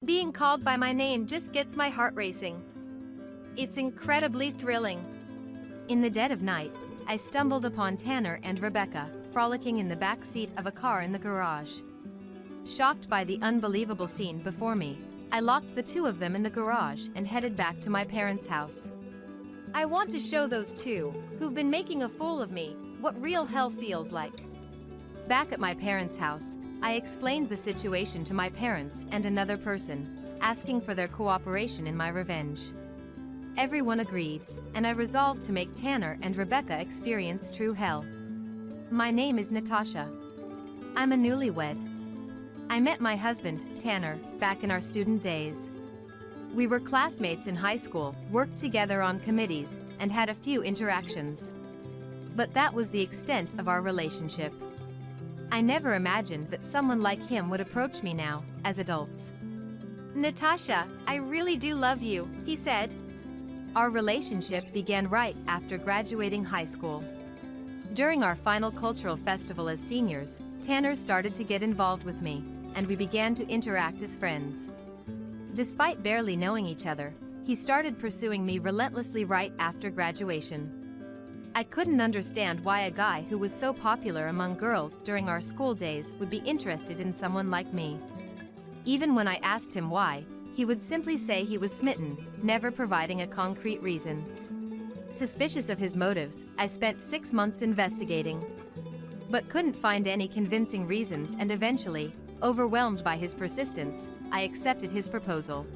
Being called by my name just gets my heart racing. It's incredibly thrilling. In the dead of night, I stumbled upon Tanner and Rebecca, frolicking in the back seat of a car in the garage. Shocked by the unbelievable scene before me, I locked the two of them in the garage and headed back to my parents' house. I want to show those two, who've been making a fool of me, what real hell feels like. Back at my parents' house, I explained the situation to my parents and another person, asking for their cooperation in my revenge. Everyone agreed, and I resolved to make Tanner and Rebecca experience true hell. My name is Natasha. I'm a newlywed. I met my husband, Tanner, back in our student days. We were classmates in high school, worked together on committees, and had a few interactions. But that was the extent of our relationship. I never imagined that someone like him would approach me now, as adults. "Natasha, I really do love you," he said. Our relationship began right after graduating high school. During our final cultural festival as seniors, Tanner started to get involved with me, and we began to interact as friends. Despite barely knowing each other, he started pursuing me relentlessly right after graduation. I couldn't understand why a guy who was so popular among girls during our school days would be interested in someone like me. Even when I asked him why, he would simply say he was smitten, never providing a concrete reason. Suspicious of his motives, I spent 6 months investigating, but couldn't find any convincing reasons, and eventually, overwhelmed by his persistence, I accepted his proposal.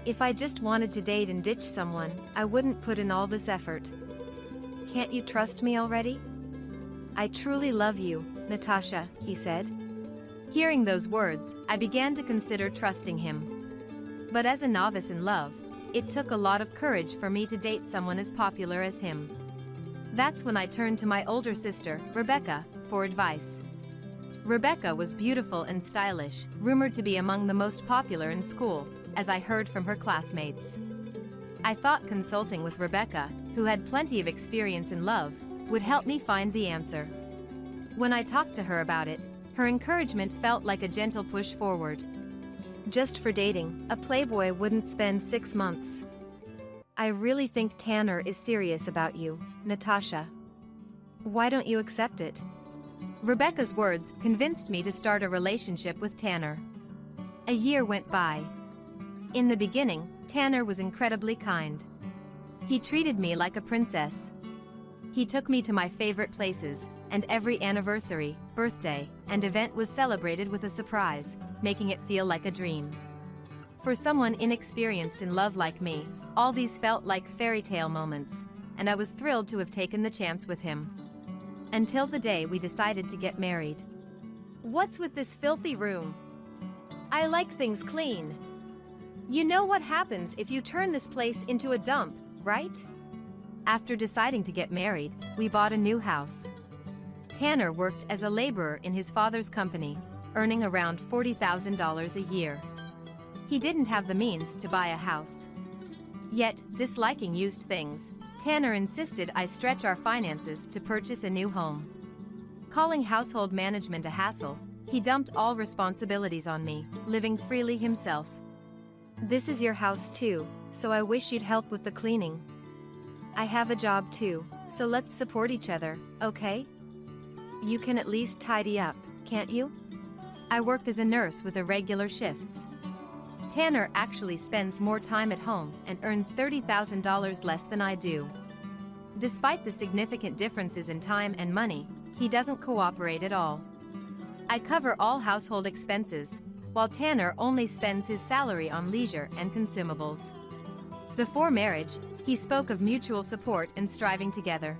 If I just wanted to date and ditch someone, I wouldn't put in all this effort. "Can't you trust me already?" "I truly love you, Natasha," he said. Hearing those words, I began to consider trusting him. But as a novice in love, it took a lot of courage for me to date someone as popular as him. That's when I turned to my older sister, Rebecca, for advice. Rebecca was beautiful and stylish, rumored to be among the most popular in school, as I heard from her classmates. I thought consulting with Rebecca, who had plenty of experience in love, would help me find the answer. When I talked to her about it, her encouragement felt like a gentle push forward. "Just for dating, a playboy wouldn't spend 6 months. I really think Tanner is serious about you, Natasha. Why don't you accept it?" Rebecca's words convinced me to start a relationship with Tanner. A year went by. In the beginning, Tanner was incredibly kind. He treated me like a princess. He took me to my favorite places, and every anniversary, birthday, and event was celebrated with a surprise, making it feel like a dream. For someone inexperienced in love like me, all these felt like fairy tale moments, and I was thrilled to have taken the chance with him. Until the day we decided to get married. "What's with this filthy room? I like things clean. You know what happens if you turn this place into a dump, right?" After deciding to get married, we bought a new house. Tanner worked as a laborer in his father's company, earning around $40,000 a year. He didn't have the means to buy a house. Yet, disliking used things, Tanner insisted I stretch our finances to purchase a new home. Calling household management a hassle, he dumped all responsibilities on me, living freely himself. "This is your house too, so I wish you'd help with the cleaning. I have a job too, so let's support each other, okay? You can at least tidy up, can't you? I work as a nurse with irregular shifts." Tanner actually spends more time at home and earns $30,000 less than I do. Despite the significant differences in time and money, he doesn't cooperate at all. I cover all household expenses, while Tanner only spends his salary on leisure and consumables. Before marriage, he spoke of mutual support and striving together.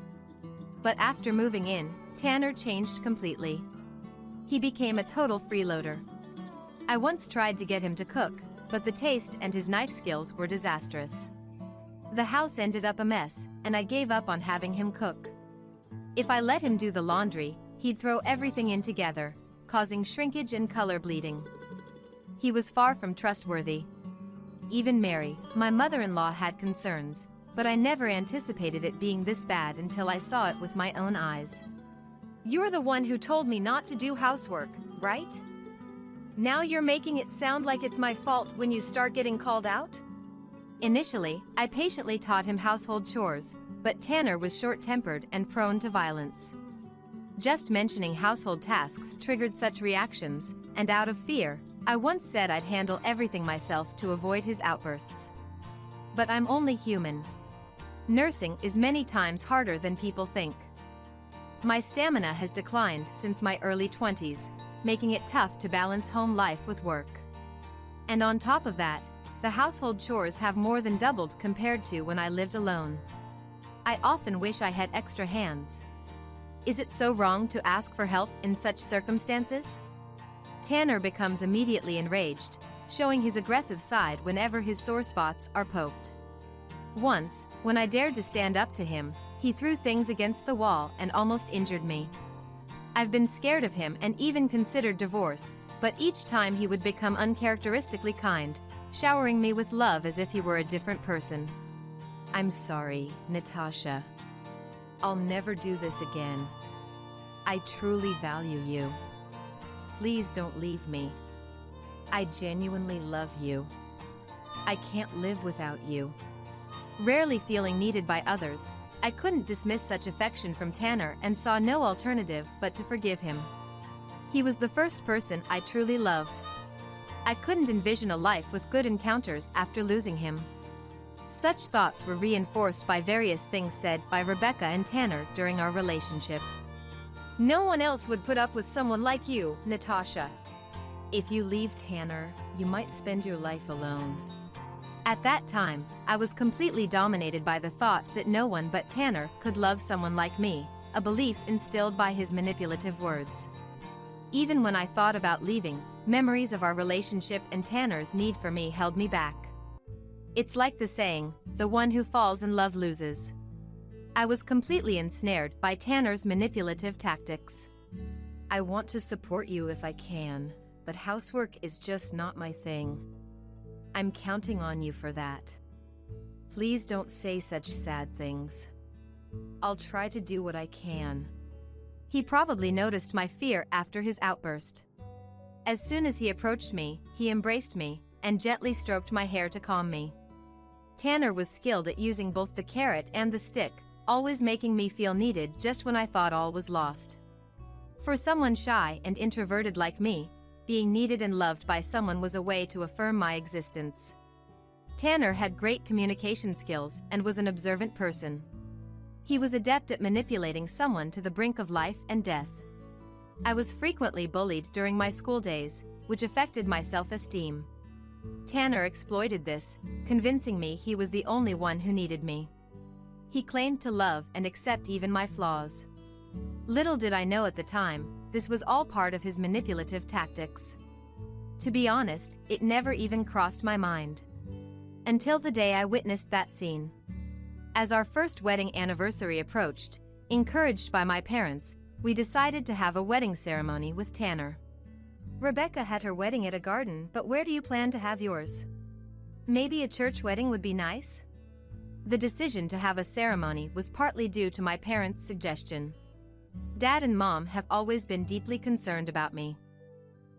But after moving in, Tanner changed completely. He became a total freeloader. I once tried to get him to cook, but the taste and his knife skills were disastrous. The house ended up a mess, and I gave up on having him cook. If I let him do the laundry, he'd throw everything in together, causing shrinkage and color bleeding. He was far from trustworthy. Even Mary, my mother-in-law, had concerns, but I never anticipated it being this bad until I saw it with my own eyes. "You're the one who told me not to do housework, right?" Now you're making it sound like it's my fault when you start getting called out? Initially, I patiently taught him household chores, but Tanner was short-tempered and prone to violence. Just mentioning household tasks triggered such reactions, and out of fear, I once said I'd handle everything myself to avoid his outbursts. But I'm only human. Nursing is many times harder than people think. My stamina has declined since my early 20s, making it tough to balance home life with work. And on top of that, the household chores have more than doubled compared to when I lived alone. I often wish I had extra hands. Is it so wrong to ask for help in such circumstances? Tanner becomes immediately enraged, showing his aggressive side whenever his sore spots are poked. Once, when I dared to stand up to him, he threw things against the wall and almost injured me. I've been scared of him and even considered divorce, but each time he would become uncharacteristically kind, showering me with love as if he were a different person. I'm sorry, Natasha. I'll never do this again. I truly value you. Please don't leave me. I genuinely love you. I can't live without you. Rarely feeling needed by others, I couldn't dismiss such affection from Tanner and saw no alternative but to forgive him. He was the first person I truly loved. I couldn't envision a life with good encounters after losing him. Such thoughts were reinforced by various things said by Rebecca and Tanner during our relationship. No one else would put up with someone like you, Natasha. If you leave Tanner, you might spend your life alone. At that time, I was completely dominated by the thought that no one but Tanner could love someone like me, a belief instilled by his manipulative words. Even when I thought about leaving, memories of our relationship and Tanner's need for me held me back. It's like the saying, the one who falls in love loses. I was completely ensnared by Tanner's manipulative tactics. I want to support you if I can, but housework is just not my thing. I'm counting on you for that. Please don't say such sad things. I'll try to do what I can. He probably noticed my fear after his outburst. As soon as he approached me, he embraced me and gently stroked my hair to calm me. Tanner was skilled at using both the carrot and the stick, always making me feel needed just when I thought all was lost. For someone shy and introverted like me, being needed and loved by someone was a way to affirm my existence. Tanner had great communication skills and was an observant person. He was adept at manipulating someone to the brink of life and death. I was frequently bullied during my school days, which affected my self-esteem. Tanner exploited this, convincing me he was the only one who needed me. He claimed to love and accept even my flaws. Little did I know at the time, this was all part of his manipulative tactics. To be honest, it never even crossed my mind. Until the day I witnessed that scene. As our first wedding anniversary approached, encouraged by my parents, we decided to have a wedding ceremony with Tanner. Rebecca had her wedding at a garden, but where do you plan to have yours? Maybe a church wedding would be nice? The decision to have a ceremony was partly due to my parents' suggestion. Dad and Mom have always been deeply concerned about me.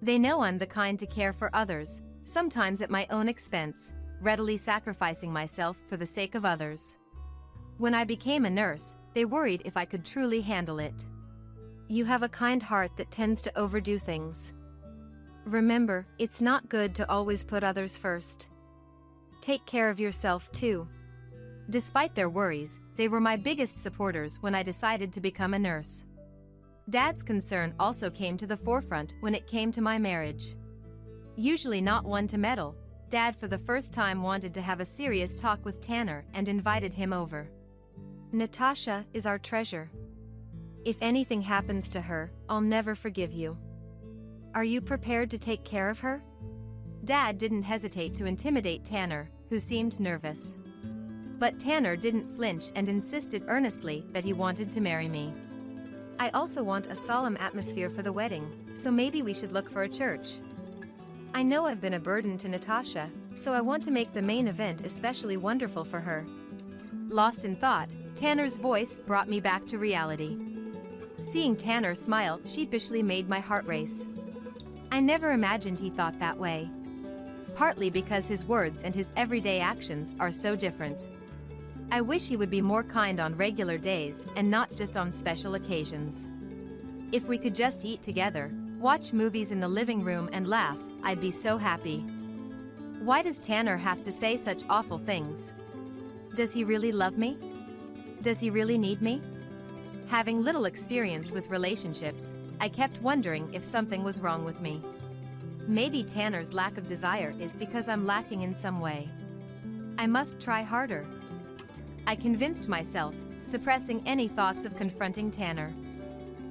They know I'm the kind to care for others, sometimes at my own expense, readily sacrificing myself for the sake of others. When I became a nurse, they worried if I could truly handle it. You have a kind heart that tends to overdo things. Remember, it's not good to always put others first. Take care of yourself too. Despite their worries, they were my biggest supporters when I decided to become a nurse. Dad's concern also came to the forefront when it came to my marriage. Usually not one to meddle, Dad for the first time wanted to have a serious talk with Tanner and invited him over. Natasha is our treasure. If anything happens to her, I'll never forgive you. Are you prepared to take care of her? Dad didn't hesitate to intimidate Tanner, who seemed nervous. But Tanner didn't flinch and insisted earnestly that he wanted to marry me. I also want a solemn atmosphere for the wedding, so maybe we should look for a church. I know I've been a burden to Natasha, so I want to make the main event especially wonderful for her. Lost in thought, Tanner's voice brought me back to reality. Seeing Tanner smile sheepishly made my heart race. I never imagined he thought that way. Partly because his words and his everyday actions are so different. I wish he would be more kind on regular days and not just on special occasions. If we could just eat together, watch movies in the living room and laugh, I'd be so happy. Why does Tanner have to say such awful things? Does he really love me? Does he really need me? Having little experience with relationships, I kept wondering if something was wrong with me. Maybe Tanner's lack of desire is because I'm lacking in some way. I must try harder. I convinced myself, suppressing any thoughts of confronting Tanner.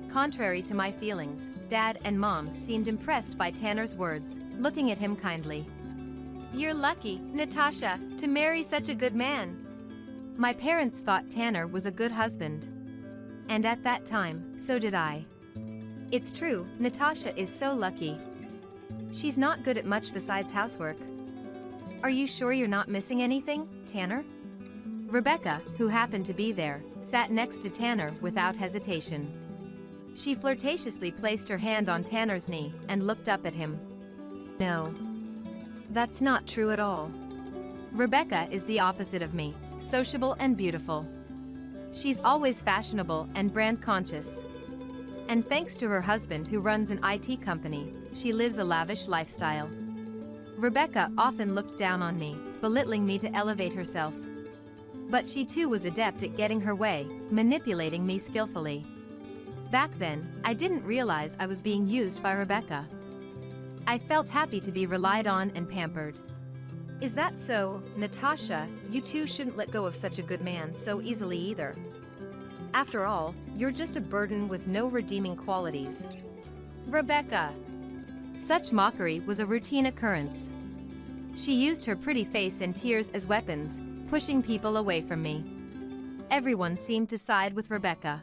Contrary to my feelings, Dad and Mom seemed impressed by Tanner's words, looking at him kindly. "You're lucky, Natasha, to marry such a good man." My parents thought Tanner was a good husband. And at that time, so did I. It's true, Natasha is so lucky. She's not good at much besides housework. Are you sure you're not missing anything, Tanner? Rebecca, who happened to be there, sat next to Tanner without hesitation. She flirtatiously placed her hand on Tanner's knee and looked up at him. No. That's not true at all. Rebecca is the opposite of me, sociable and beautiful. She's always fashionable and brand conscious. And thanks to her husband who runs an IT company, she lives a lavish lifestyle. Rebecca often looked down on me, belittling me to elevate herself. But she too was adept at getting her way, manipulating me skillfully. Back then, I didn't realize I was being used by Rebecca. I felt happy to be relied on and pampered. Is that so, Natasha? You too shouldn't let go of such a good man so easily either. After all, you're just a burden with no redeeming qualities. Rebecca! Such mockery was a routine occurrence. She used her pretty face and tears as weapons, pushing people away from me. Everyone seemed to side with Rebecca.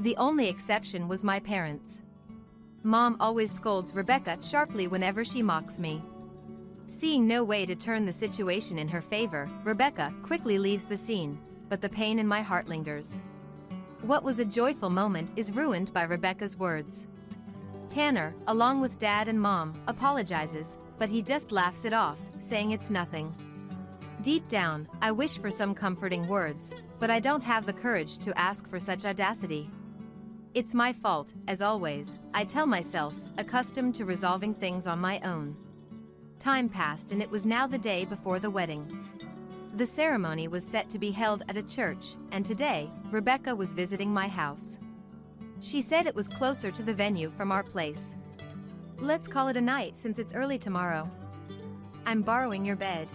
The only exception was my parents. Mom always scolds Rebecca sharply whenever she mocks me. Seeing no way to turn the situation in her favor, Rebecca quickly leaves the scene, but the pain in my heart lingers. What was a joyful moment is ruined by Rebecca's words. Tanner, along with Dad and Mom, apologizes, but he just laughs it off, saying it's nothing. Deep down, I wish for some comforting words, but I don't have the courage to ask for such audacity. It's my fault, as always, I tell myself, accustomed to resolving things on my own. Time passed and it was now the day before the wedding. The ceremony was set to be held at a church, and today, Rebecca was visiting my house. She said it was closer to the venue from our place. Let's call it a night since it's early tomorrow. I'm borrowing your bed.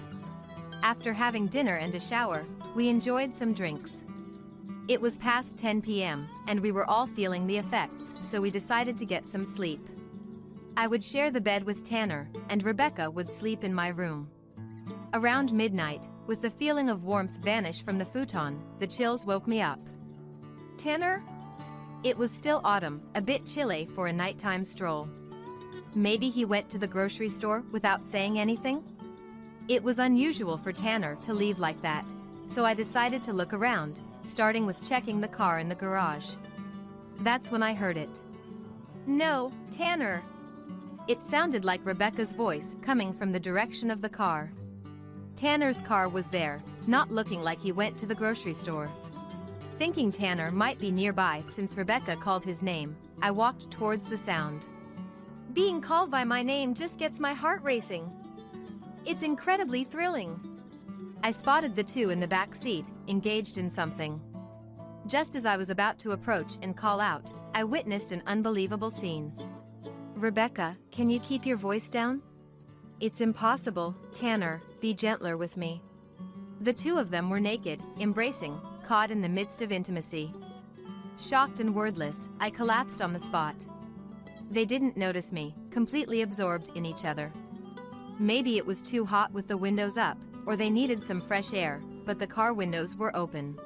After having dinner and a shower, we enjoyed some drinks. It was past 10 p.m., and we were all feeling the effects, so we decided to get some sleep. I would share the bed with Tanner, and Rebecca would sleep in my room. Around midnight, with the feeling of warmth vanish from the futon, the chills woke me up. Tanner? It was still autumn, a bit chilly for a nighttime stroll. Maybe he went to the grocery store without saying anything? It was unusual for Tanner to leave like that, so I decided to look around, starting with checking the car in the garage. That's when I heard it. No, Tanner! It sounded like Rebecca's voice coming from the direction of the car. Tanner's car was there, not looking like he went to the grocery store. Thinking Tanner might be nearby since Rebecca called his name, I walked towards the sound. Being called by my name just gets my heart racing. It's incredibly thrilling. I spotted the two in the back seat, engaged in something. Just as I was about to approach and call out, I witnessed an unbelievable scene. Rebecca, can you keep your voice down? It's impossible, Tanner, be gentler with me. The two of them were naked, embracing, caught in the midst of intimacy. Shocked and wordless, I collapsed on the spot. They didn't notice me, completely absorbed in each other. Maybe it was too hot with the windows up, or they needed some fresh air, but the car windows were open.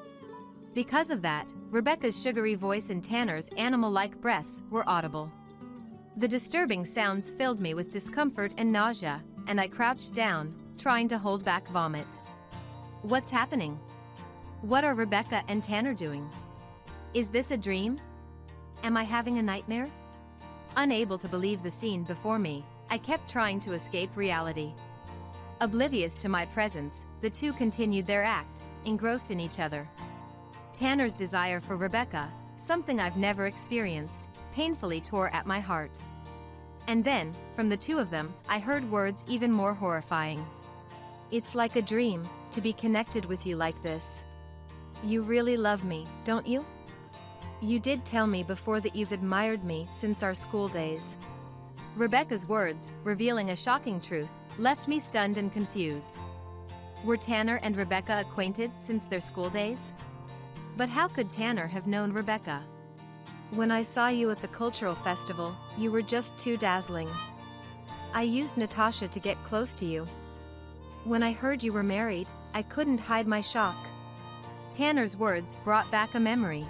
Because of that, Rebecca's sugary voice and Tanner's animal-like breaths were audible. The disturbing sounds filled me with discomfort and nausea, and I crouched down, trying to hold back vomit. What's happening? What are Rebecca and Tanner doing? Is this a dream? Am I having a nightmare? Unable to believe the scene before me, I kept trying to escape reality. Oblivious to my presence, the two continued their act, engrossed in each other. Tanner's desire for Rebecca, something I've never experienced, painfully tore at my heart. And then, from the two of them, I heard words even more horrifying. "It's like a dream, to be connected with you like this. You really love me, don't you? You did tell me before that you've admired me since our school days." Rebecca's words, revealing a shocking truth, left me stunned and confused. Were Tanner and Rebecca acquainted since their school days? But how could Tanner have known Rebecca? "When I saw you at the cultural festival, you were just too dazzling. I used Natasha to get close to you. When I heard you were married, I couldn't hide my shock." Tanner's words brought back a memory.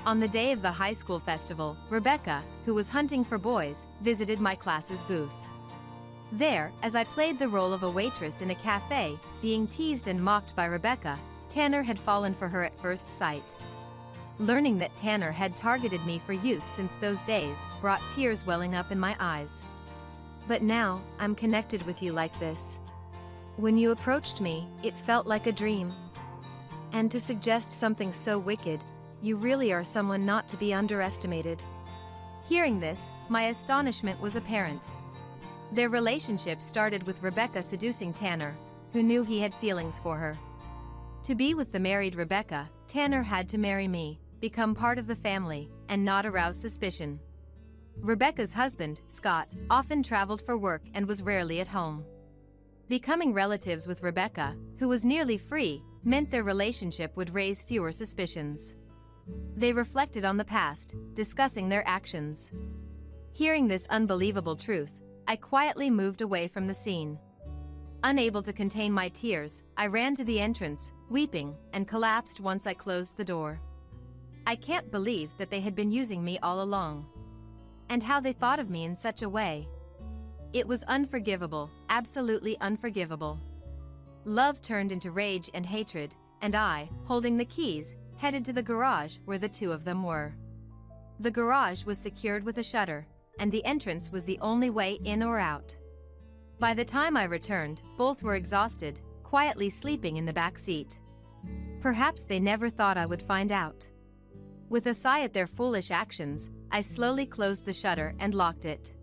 On the day of the high school festival, Rebecca, who was hunting for boys, visited my class's booth. There, as I played the role of a waitress in a cafe, being teased and mocked by Rebecca, Tanner had fallen for her at first sight. Learning that Tanner had targeted me for use since those days brought tears welling up in my eyes. "But now, I'm connected with you like this. When you approached me, it felt like a dream. And to suggest something so wicked, you really are someone not to be underestimated." Hearing this, my astonishment was apparent. Their relationship started with Rebecca seducing Tanner, who knew he had feelings for her. To be with the married Rebecca, Tanner had to marry me, become part of the family, and not arouse suspicion. Rebecca's husband, Scott, often traveled for work and was rarely at home. Becoming relatives with Rebecca, who was nearly free, meant their relationship would raise fewer suspicions. They reflected on the past, discussing their actions. Hearing this unbelievable truth, I quietly moved away from the scene. Unable to contain my tears, I ran to the entrance, weeping, and collapsed once I closed the door. I can't believe that they had been using me all along. And how they thought of me in such a way. It was unforgivable, absolutely unforgivable. Love turned into rage and hatred, and I, holding the keys, headed to the garage where the two of them were. The garage was secured with a shutter, and the entrance was the only way in or out. By the time I returned, both were exhausted, quietly sleeping in the back seat. Perhaps they never thought I would find out. With a sigh at their foolish actions, I slowly closed the shutter and locked it.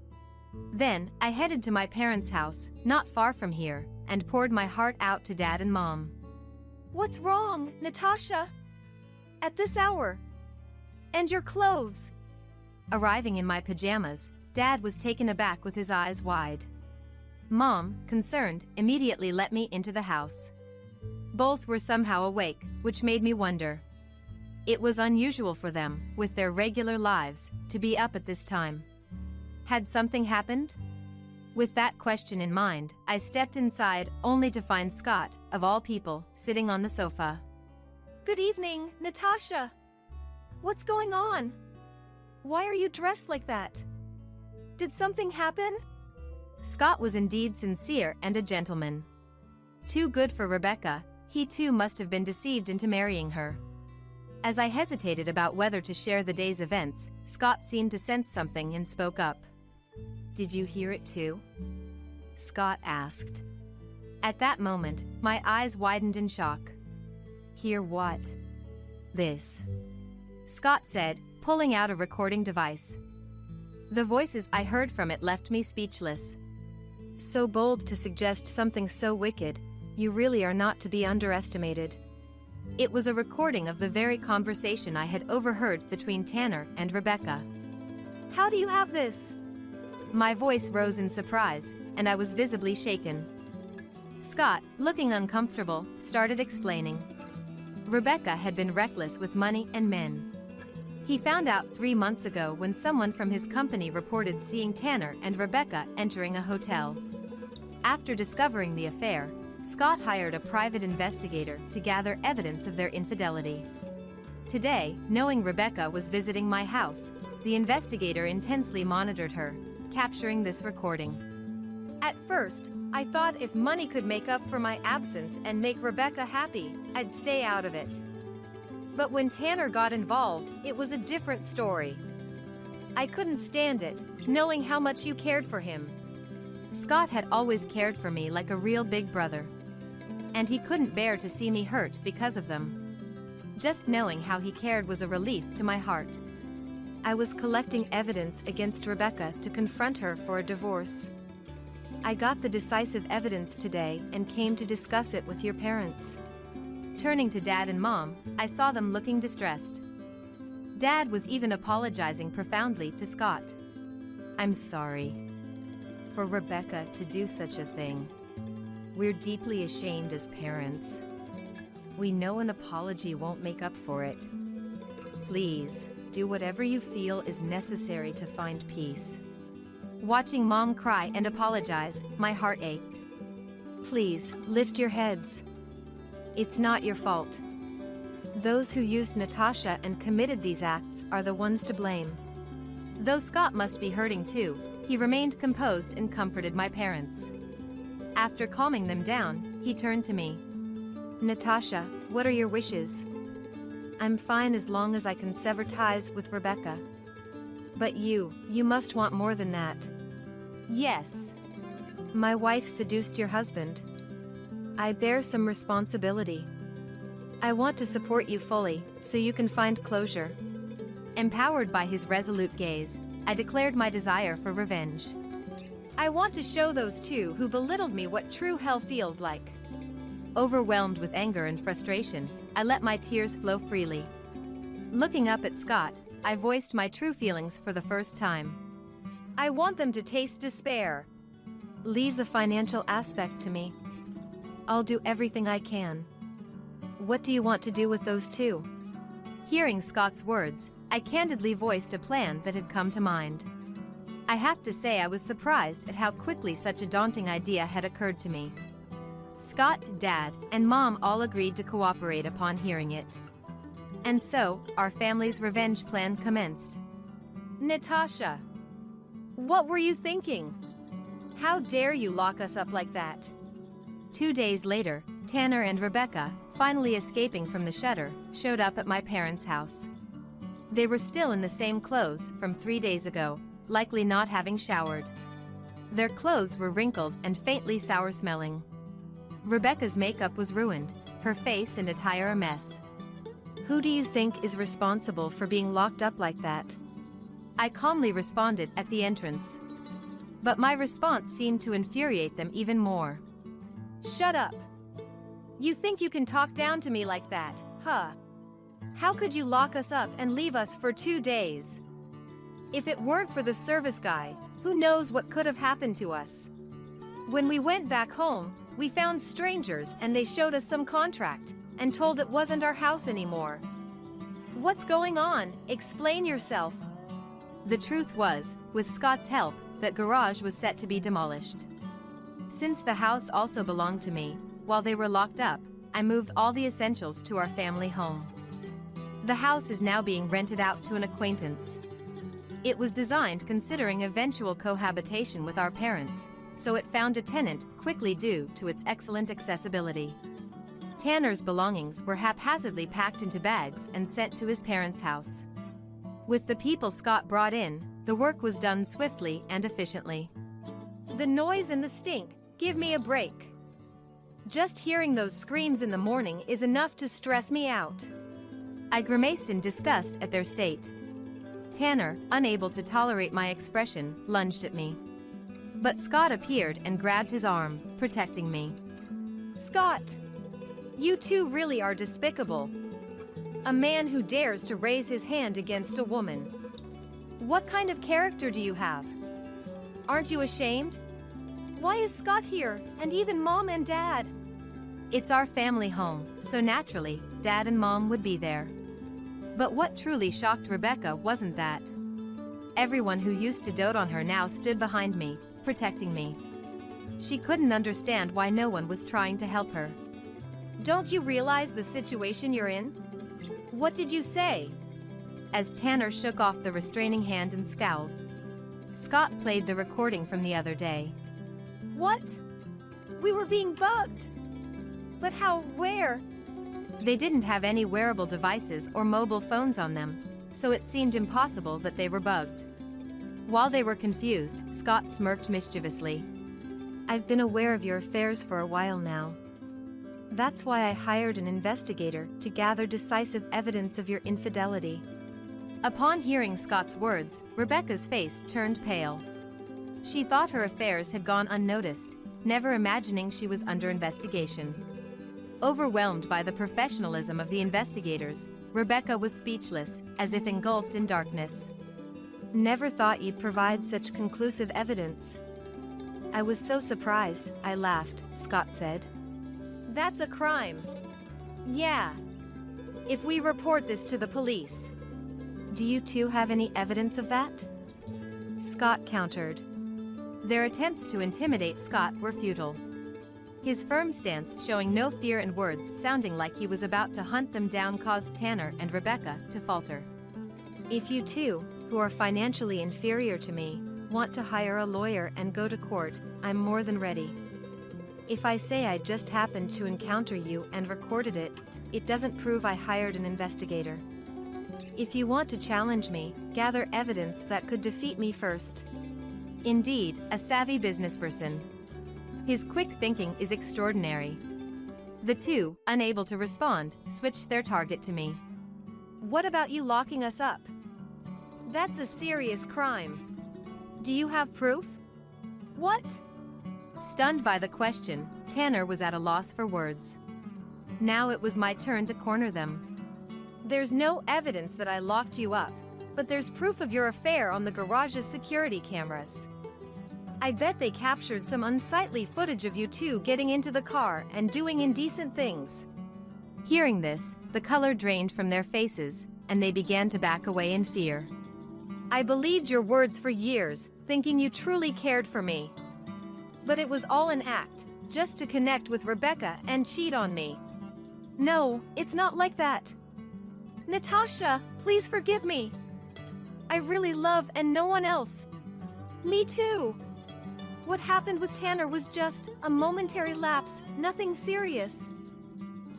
Then, I headed to my parents' house, not far from here, and poured my heart out to Dad and Mom. "What's wrong, Natasha? At this hour? And your clothes?" Arriving in my pajamas, Dad was taken aback with his eyes wide. Mom, concerned, immediately let me into the house. Both were somehow awake, which made me wonder. It was unusual for them, with their regular lives, to be up at this time. Had something happened? With that question in mind, I stepped inside only to find Scott, of all people, sitting on the sofa. "Good evening, Natasha. What's going on? Why are you dressed like that? Did something happen?" Scott was indeed sincere and a gentleman. Too good for Rebecca, he too must have been deceived into marrying her. As I hesitated about whether to share the day's events, Scott seemed to sense something and spoke up. "Did you hear it too?" Scott asked. At that moment, my eyes widened in shock. "Hear what?" "This," Scott said, pulling out a recording device. The voices I heard from it left me speechless. "So bold to suggest something so wicked, you really are not to be underestimated." It was a recording of the very conversation I had overheard between Tanner and Rebecca. "How do you have this?" My voice rose in surprise, and I was visibly shaken. Scott, looking uncomfortable, started explaining. Rebecca had been reckless with money and men. He found out 3 months ago when someone from his company reported seeing Tanner and Rebecca entering a hotel. After discovering the affair, Scott hired a private investigator to gather evidence of their infidelity. Today, knowing Rebecca was visiting my house, the investigator intensely monitored her, capturing this recording. At first, I thought if money could make up for my absence and make Rebecca happy, I'd stay out of it. But when Tanner got involved, it was a different story. I couldn't stand it, knowing how much you cared for him. Scott had always cared for me like a real big brother. And he couldn't bear to see me hurt because of them. Just knowing how he cared was a relief to my heart. I was collecting evidence against Rebecca to confront her for a divorce. I got the decisive evidence today and came to discuss it with your parents. Turning to Dad and Mom, I saw them looking distressed. Dad was even apologizing profoundly to Scott. I'm sorry for Rebecca to do such a thing. We're deeply ashamed as parents. We know an apology won't make up for it. Please, do whatever you feel is necessary to find peace. Watching Mom cry and apologize, my heart ached. Please, lift your heads. It's not your fault. Those who used Natasha and committed these acts are the ones to blame. Though Scott must be hurting too, he remained composed and comforted my parents. After calming them down, he turned to me. Natasha, what are your wishes? I'm fine as long as I can sever ties with Rebecca. But you must want more than that. Yes. My wife seduced your husband. I bear some responsibility. I want to support you fully, so you can find closure. Empowered by his resolute gaze, I declared my desire for revenge. I want to show those two who belittled me what true hell feels like. Overwhelmed with anger and frustration, I let my tears flow freely. Looking up at Scott, I voiced my true feelings for the first time. I want them to taste despair. Leave the financial aspect to me. I'll do everything I can. What do you want to do with those two? Hearing Scott's words, I candidly voiced a plan that had come to mind. I have to say I was surprised at how quickly such a daunting idea had occurred to me. Scott, Dad, and Mom all agreed to cooperate upon hearing it. And so, our family's revenge plan commenced. Natasha! What were you thinking? How dare you lock us up like that? 2 days later, Tanner and Rebecca, finally escaping from the shutter, showed up at my parents' house. They were still in the same clothes from 3 days ago, likely not having showered. Their clothes were wrinkled and faintly sour-smelling. Rebecca's makeup was ruined, her face and attire a mess. Who do you think is responsible for being locked up like that? I calmly responded at the entrance. But my response seemed to infuriate them even more. Shut up! You think you can talk down to me like that, huh? How could you lock us up and leave us for 2 days? If it weren't for the service guy, who knows what could have happened to us? When we went back home, we found strangers and they showed us some contract and told it wasn't our house anymore. What's going on? Explain yourself. The truth was, with Scott's help, that garage was set to be demolished. Since the house also belonged to me, while they were locked up, I moved all the essentials to our family home. The house is now being rented out to an acquaintance. It was designed considering eventual cohabitation with our parents, so it found a tenant quickly due to its excellent accessibility. Tanner's belongings were haphazardly packed into bags and sent to his parents' house. With the people Scott brought in, the work was done swiftly and efficiently. The noise and the stink, give me a break. Just hearing those screams in the morning is enough to stress me out. I grimaced in disgust at their state. Tanner, unable to tolerate my expression, lunged at me. But Scott appeared and grabbed his arm, protecting me. Scott! You two really are despicable. A man who dares to raise his hand against a woman. What kind of character do you have? Aren't you ashamed? Why is Scott here, and even Mom and Dad? It's our family home, so naturally, Dad and Mom would be there. But what truly shocked Rebecca wasn't that. Everyone who used to dote on her now stood behind me, protecting me. She couldn't understand why no one was trying to help her. Don't you realize the situation you're in? What did you say? As Tanner shook off the restraining hand and scowled. Scott played the recording from the other day. What? We were being bugged. But how? Where? They didn't have any wearable devices or mobile phones on them, so it seemed impossible that they were bugged. While they were confused, Scott smirked mischievously. I've been aware of your affairs for a while now. That's why I hired an investigator to gather decisive evidence of your infidelity. Upon hearing Scott's words, Rebecca's face turned pale. She thought her affairs had gone unnoticed, never imagining she was under investigation. Overwhelmed by the professionalism of the investigators, Rebecca was speechless, as if engulfed in darkness. Never thought you'd provide such conclusive evidence. I was so surprised, I laughed, Scott said. That's a crime. Yeah. If we report this to the police. Do you two have any evidence of that? Scott countered. Their attempts to intimidate Scott were futile. His firm stance, showing no fear and words sounding like he was about to hunt them down, caused Tanner and Rebecca to falter. If you two, who are financially inferior to me, want to hire a lawyer and go to court, I'm more than ready. If I say I just happened to encounter you and recorded it, it doesn't prove I hired an investigator. If you want to challenge me, gather evidence that could defeat me first. Indeed, a savvy businessperson. His quick thinking is extraordinary. The two, unable to respond, switched their target to me. What about you locking us up? That's a serious crime. Do you have proof? What? Stunned by the question, Tanner was at a loss for words. Now it was my turn to corner them. There's no evidence that I locked you up, but there's proof of your affair on the garage's security cameras. I bet they captured some unsightly footage of you two getting into the car and doing indecent things. Hearing this, the color drained from their faces, and they began to back away in fear. I believed your words for years, thinking you truly cared for me. But it was all an act, just to connect with Rebecca and cheat on me. No, it's not like that. Natasha, please forgive me. I really love and no one else. Me too. What happened with Tanner was just a momentary lapse, nothing serious.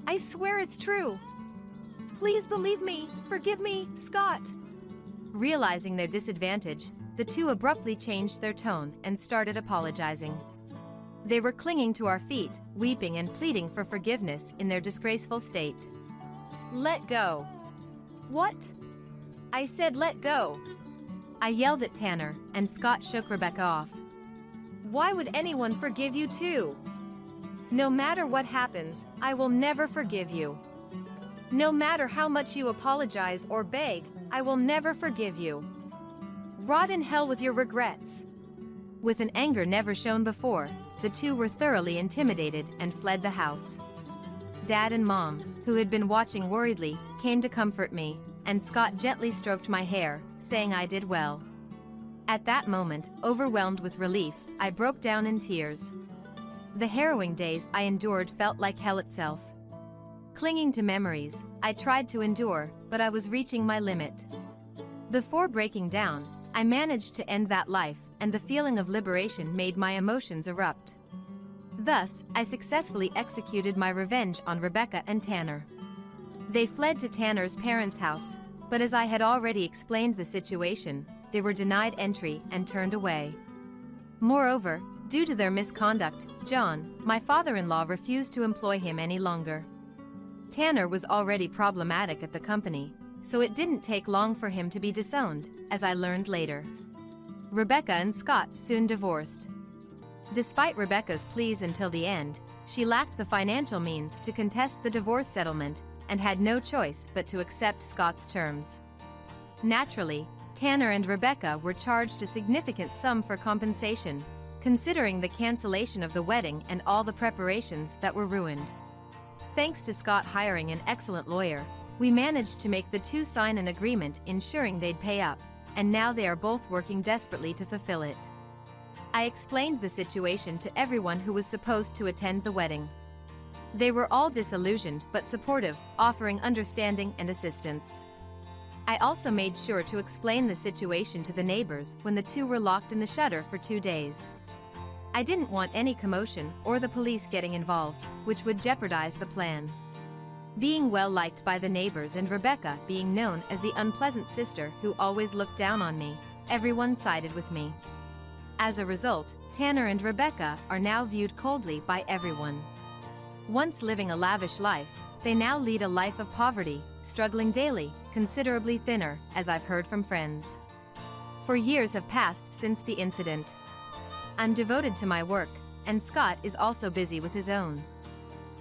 I swear it's true. Please believe me, forgive me, Scott. Realizing their disadvantage, the two abruptly changed their tone and started apologizing. They were clinging to our feet, weeping and pleading for forgiveness in their disgraceful state. Let go. What? I said let go. I yelled at Tanner, and Scott shook Rebecca off. Why would anyone forgive you too? No matter what happens, I will never forgive you. No matter how much you apologize or beg, I will never forgive you. Rot in hell with your regrets. With an anger never shown before, the two were thoroughly intimidated and fled the house. Dad and Mom, who had been watching worriedly, came to comfort me, and Scott gently stroked my hair, saying I did well. At that moment, overwhelmed with relief, I broke down in tears. The harrowing days I endured felt like hell itself. Clinging to memories, I tried to endure, but I was reaching my limit. Before breaking down, I managed to end that life, and the feeling of liberation made my emotions erupt. Thus, I successfully executed my revenge on Rebecca and Tanner. They fled to Tanner's parents' house, but as I had already explained the situation, they were denied entry and turned away. Moreover, due to their misconduct, John, my father-in-law, refused to employ him any longer. Tanner was already problematic at the company, so it didn't take long for him to be disowned, as I learned later. Rebecca and Scott soon divorced. Despite Rebecca's pleas until the end, she lacked the financial means to contest the divorce settlement and had no choice but to accept Scott's terms. Naturally, Tanner and Rebecca were charged a significant sum for compensation, considering the cancellation of the wedding and all the preparations that were ruined. Thanks to Scott hiring an excellent lawyer, we managed to make the two sign an agreement ensuring they'd pay up, and now they are both working desperately to fulfill it. I explained the situation to everyone who was supposed to attend the wedding. They were all disillusioned but supportive, offering understanding and assistance. I also made sure to explain the situation to the neighbors when the two were locked in the shutter for 2 days. I didn't want any commotion or the police getting involved, which would jeopardize the plan. Being well liked by the neighbors and Rebecca being known as the unpleasant sister who always looked down on me, everyone sided with me. As a result, Tanner and Rebecca are now viewed coldly by everyone. Once living a lavish life, they now lead a life of poverty, struggling daily, considerably thinner, as I've heard from friends. 4 years have passed since the incident. I'm devoted to my work, and Scott is also busy with his own.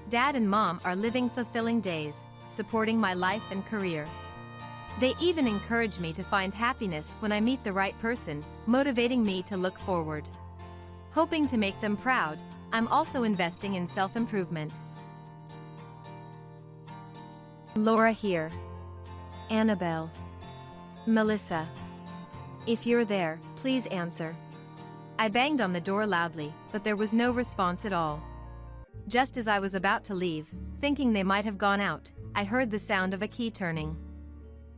Dad and Mom are living fulfilling days, supporting my life and career. They even encourage me to find happiness when I meet the right person, motivating me to look forward. Hoping to make them proud, I'm also investing in self-improvement. Laura here. Annabelle. Melissa. If you're there, please answer. I banged on the door loudly, but there was no response at all. Just as I was about to leave, thinking they might have gone out, I heard the sound of a key turning.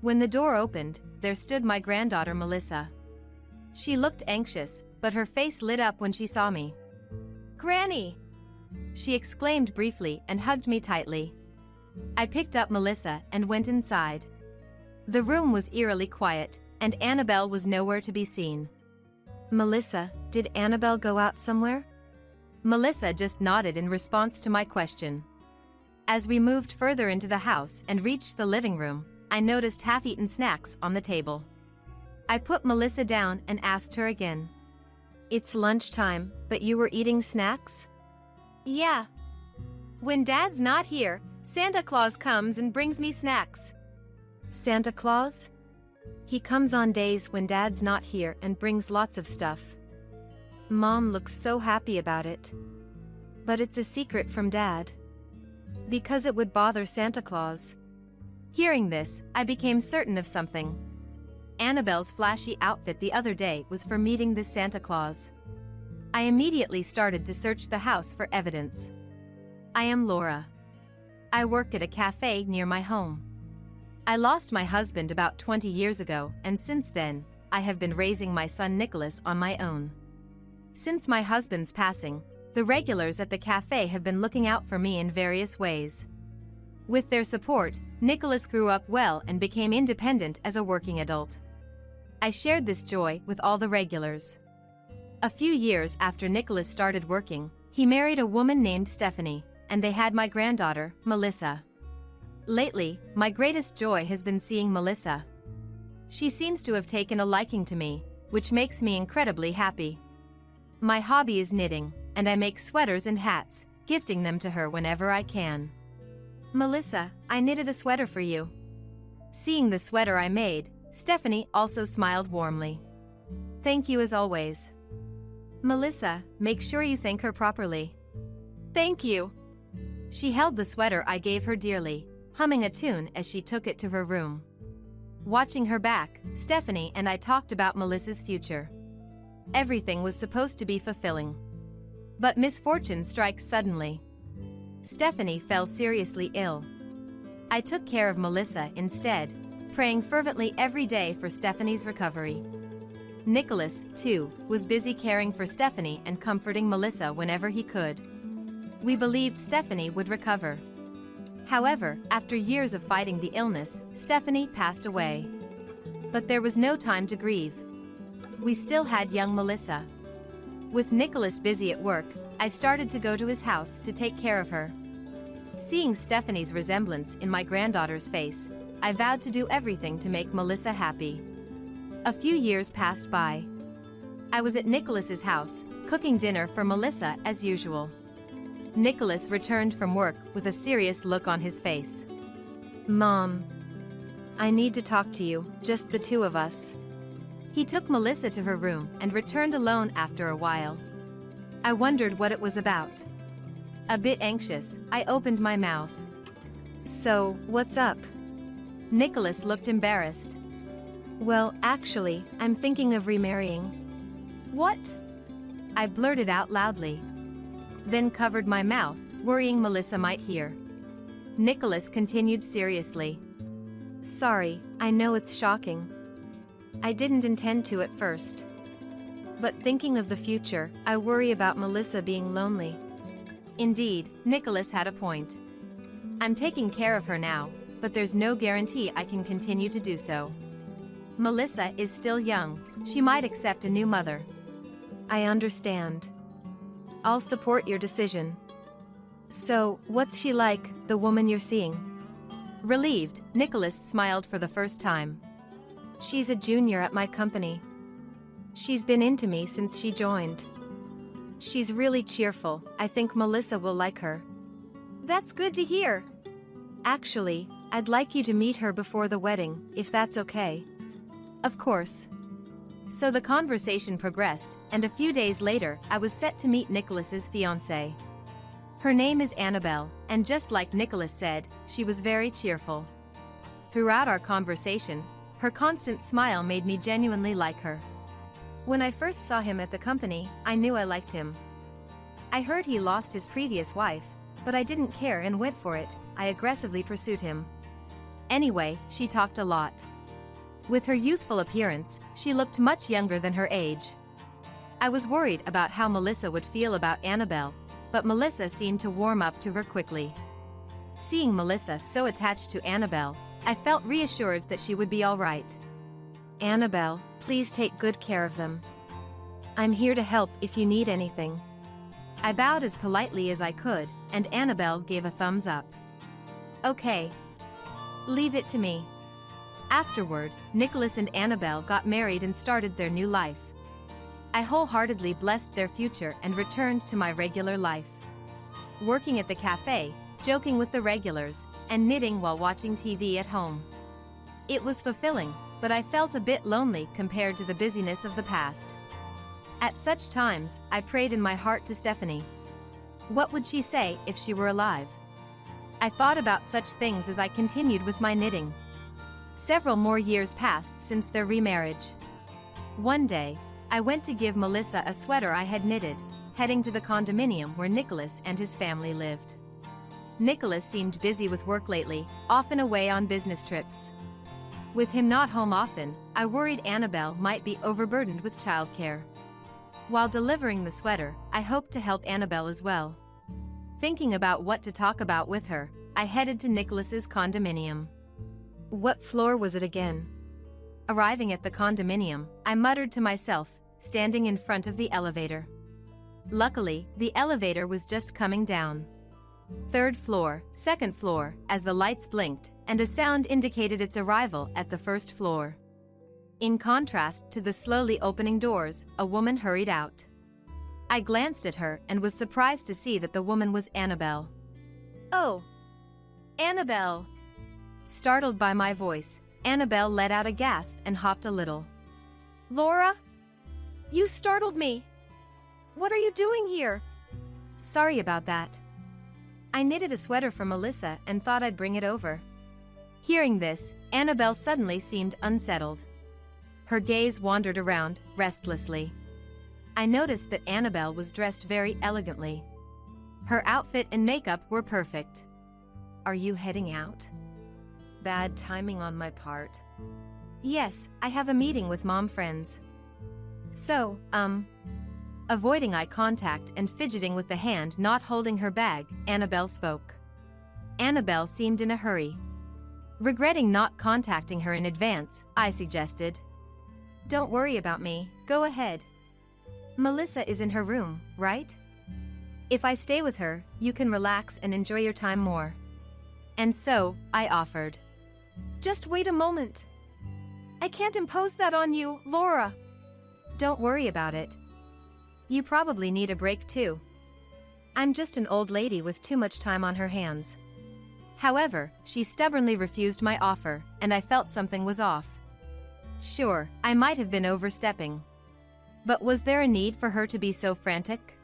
When the door opened, there stood my granddaughter Melissa. She looked anxious, but her face lit up when she saw me. "Granny!" she exclaimed briefly and hugged me tightly. I picked up Melissa and went inside. The room was eerily quiet, and Annabelle was nowhere to be seen. "Melissa, did Annabelle go out somewhere?" Melissa just nodded in response to my question. As we moved further into the house and reached the living room, I noticed half-eaten snacks on the table. I put Melissa down and asked her again. "It's lunchtime, but you were eating snacks?" "Yeah. When Dad's not here, Santa Claus comes and brings me snacks." "Santa Claus? He comes on days when Dad's not here and brings lots of stuff. Mom looks so happy about it. But it's a secret from Dad. Because it would bother Santa Claus." Hearing this, I became certain of something. Annabelle's flashy outfit the other day was for meeting this Santa Claus. I immediately started to search the house for evidence. I am Laura. I work at a cafe near my home. I lost my husband about 20 years ago, and since then, I have been raising my son Nicholas on my own. Since my husband's passing, the regulars at the cafe have been looking out for me in various ways. With their support, Nicholas grew up well and became independent as a working adult. I shared this joy with all the regulars. A few years after Nicholas started working, he married a woman named Stephanie, and they had my granddaughter, Melissa. Lately, my greatest joy has been seeing Melissa. She seems to have taken a liking to me, which makes me incredibly happy. My hobby is knitting, and I make sweaters and hats, gifting them to her whenever I can. "Melissa, I knitted a sweater for you." Seeing the sweater I made, Stephanie also smiled warmly. "Thank you as always." "Melissa, make sure you thank her properly." "Thank you." She held the sweater I gave her dearly, humming a tune as she took it to her room. Watching her back, Stephanie and I talked about Melissa's future. Everything was supposed to be fulfilling. But misfortune strikes suddenly. Stephanie fell seriously ill. I took care of Melissa instead, praying fervently every day for Stephanie's recovery. Nicholas, too, was busy caring for Stephanie and comforting Melissa whenever he could. We believed Stephanie would recover. However, after years of fighting the illness, Stephanie passed away. But there was no time to grieve. We still had young Melissa. With Nicholas busy at work, I started to go to his house to take care of her. Seeing Stephanie's resemblance in my granddaughter's face, I vowed to do everything to make Melissa happy. A few years passed by. I was at Nicholas's house, cooking dinner for Melissa as usual. Nicholas returned from work with a serious look on his face. "Mom, I need to talk to you, just the two of us." He took Melissa to her room and returned alone after a while. I wondered what it was about. A bit anxious, I opened my mouth. "So, what's up?" Nicholas looked embarrassed. "Well, actually, I'm thinking of remarrying." "What?" I blurted out loudly. Then covered my mouth, worrying Melissa might hear. Nicholas continued seriously. "Sorry, I know it's shocking. I didn't intend to at first. But thinking of the future, I worry about Melissa being lonely." Indeed, Nicholas had a point. I'm taking care of her now, but there's no guarantee I can continue to do so. Melissa is still young, she might accept a new mother. I understand. I'll support your decision. So, what's she like, the woman you're seeing? Relieved, Nicholas smiled for the first time. She's a junior at my company. She's been into me since she joined. She's really cheerful, I think Melissa will like her. That's good to hear. Actually, I'd like you to meet her before the wedding, if that's okay. Of course. So the conversation progressed, and a few days later, I was set to meet Nicholas's fiancée. Her name is Annabelle, and just like Nicholas said, she was very cheerful. Throughout our conversation, her constant smile made me genuinely like her. When I first saw him at the company, I knew I liked him. I heard he lost his previous wife, but I didn't care and went for it. I aggressively pursued him. Anyway, she talked a lot. With her youthful appearance, she looked much younger than her age. I was worried about how Melissa would feel about Annabelle, but Melissa seemed to warm up to her quickly. Seeing Melissa so attached to Annabelle, I felt reassured that she would be all right. Annabelle, please take good care of them. I'm here to help if you need anything. I bowed as politely as I could, and Annabelle gave a thumbs up. Okay. Leave it to me. Afterward, Nicholas and Annabelle got married and started their new life. I wholeheartedly blessed their future and returned to my regular life. Working at the cafe, joking with the regulars, and knitting while watching TV at home. It was fulfilling, but I felt a bit lonely compared to the busyness of the past. At such times, I prayed in my heart to Stephanie. What would she say if she were alive? I thought about such things as I continued with my knitting. Several more years passed since their remarriage. One day, I went to give Melissa a sweater I had knitted, heading to the condominium where Nicholas and his family lived. Nicholas seemed busy with work lately, often away on business trips. With him not home often, I worried Annabelle might be overburdened with childcare. While delivering the sweater, I hoped to help Annabelle as well. Thinking about what to talk about with her, I headed to Nicholas's condominium. What floor was it again? Arriving at the condominium, I muttered to myself, standing in front of the elevator. Luckily, the elevator was just coming down. Third floor, second floor, as the lights blinked, and a sound indicated its arrival at the first floor. In contrast to the slowly opening doors, a woman hurried out. I glanced at her and was surprised to see that the woman was Annabelle. Oh! Annabelle! Startled by my voice, Annabelle let out a gasp and hopped a little. Laura? You startled me! What are you doing here? Sorry about that. I knitted a sweater for Melissa and thought I'd bring it over. Hearing this, Annabelle suddenly seemed unsettled. Her gaze wandered around, restlessly. I noticed that Annabelle was dressed very elegantly. Her outfit and makeup were perfect. Are you heading out? Bad timing on my part. Yes, I have a meeting with mom friends. So, Avoiding eye contact and fidgeting with the hand not holding her bag, Annabelle spoke. Annabelle seemed in a hurry. Regretting not contacting her in advance, I suggested. Don't worry about me, go ahead. Melissa is in her room, right? If I stay with her, you can relax and enjoy your time more. And so, I offered. Just wait a moment. I can't impose that on you, Laura. Don't worry about it. You probably need a break too. I'm just an old lady with too much time on her hands. However, she stubbornly refused my offer, and I felt something was off. Sure, I might have been overstepping. But was there a need for her to be so frantic?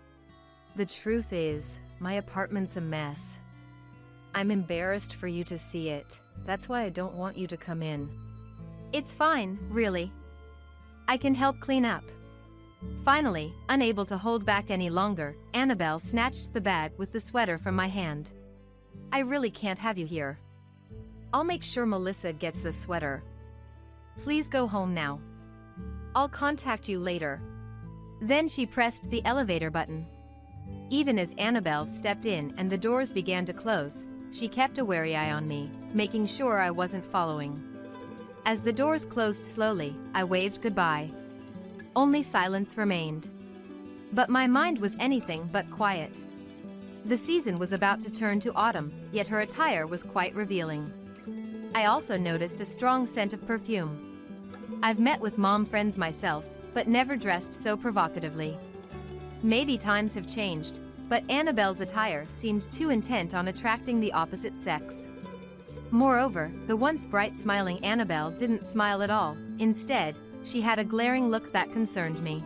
The truth is, my apartment's a mess. I'm embarrassed for you to see it. That's why I don't want you to come in. It's fine, really. I can help clean up. Finally, unable to hold back any longer, Annabelle snatched the bag with the sweater from my hand. I really can't have you here. I'll make sure Melissa gets the sweater. Please go home now. I'll contact you later. Then she pressed the elevator button. Even as Annabelle stepped in and the doors began to close, she kept a wary eye on me, making sure I wasn't following. As the doors closed slowly, I waved goodbye. Only silence remained. But my mind was anything but quiet. The season was about to turn to autumn, yet her attire was quite revealing. I also noticed a strong scent of perfume. I've met with mom friends myself, but never dressed so provocatively. Maybe times have changed, but Annabelle's attire seemed too intent on attracting the opposite sex. Moreover, the once bright smiling Annabelle didn't smile at all. Instead, she had a glaring look that concerned me.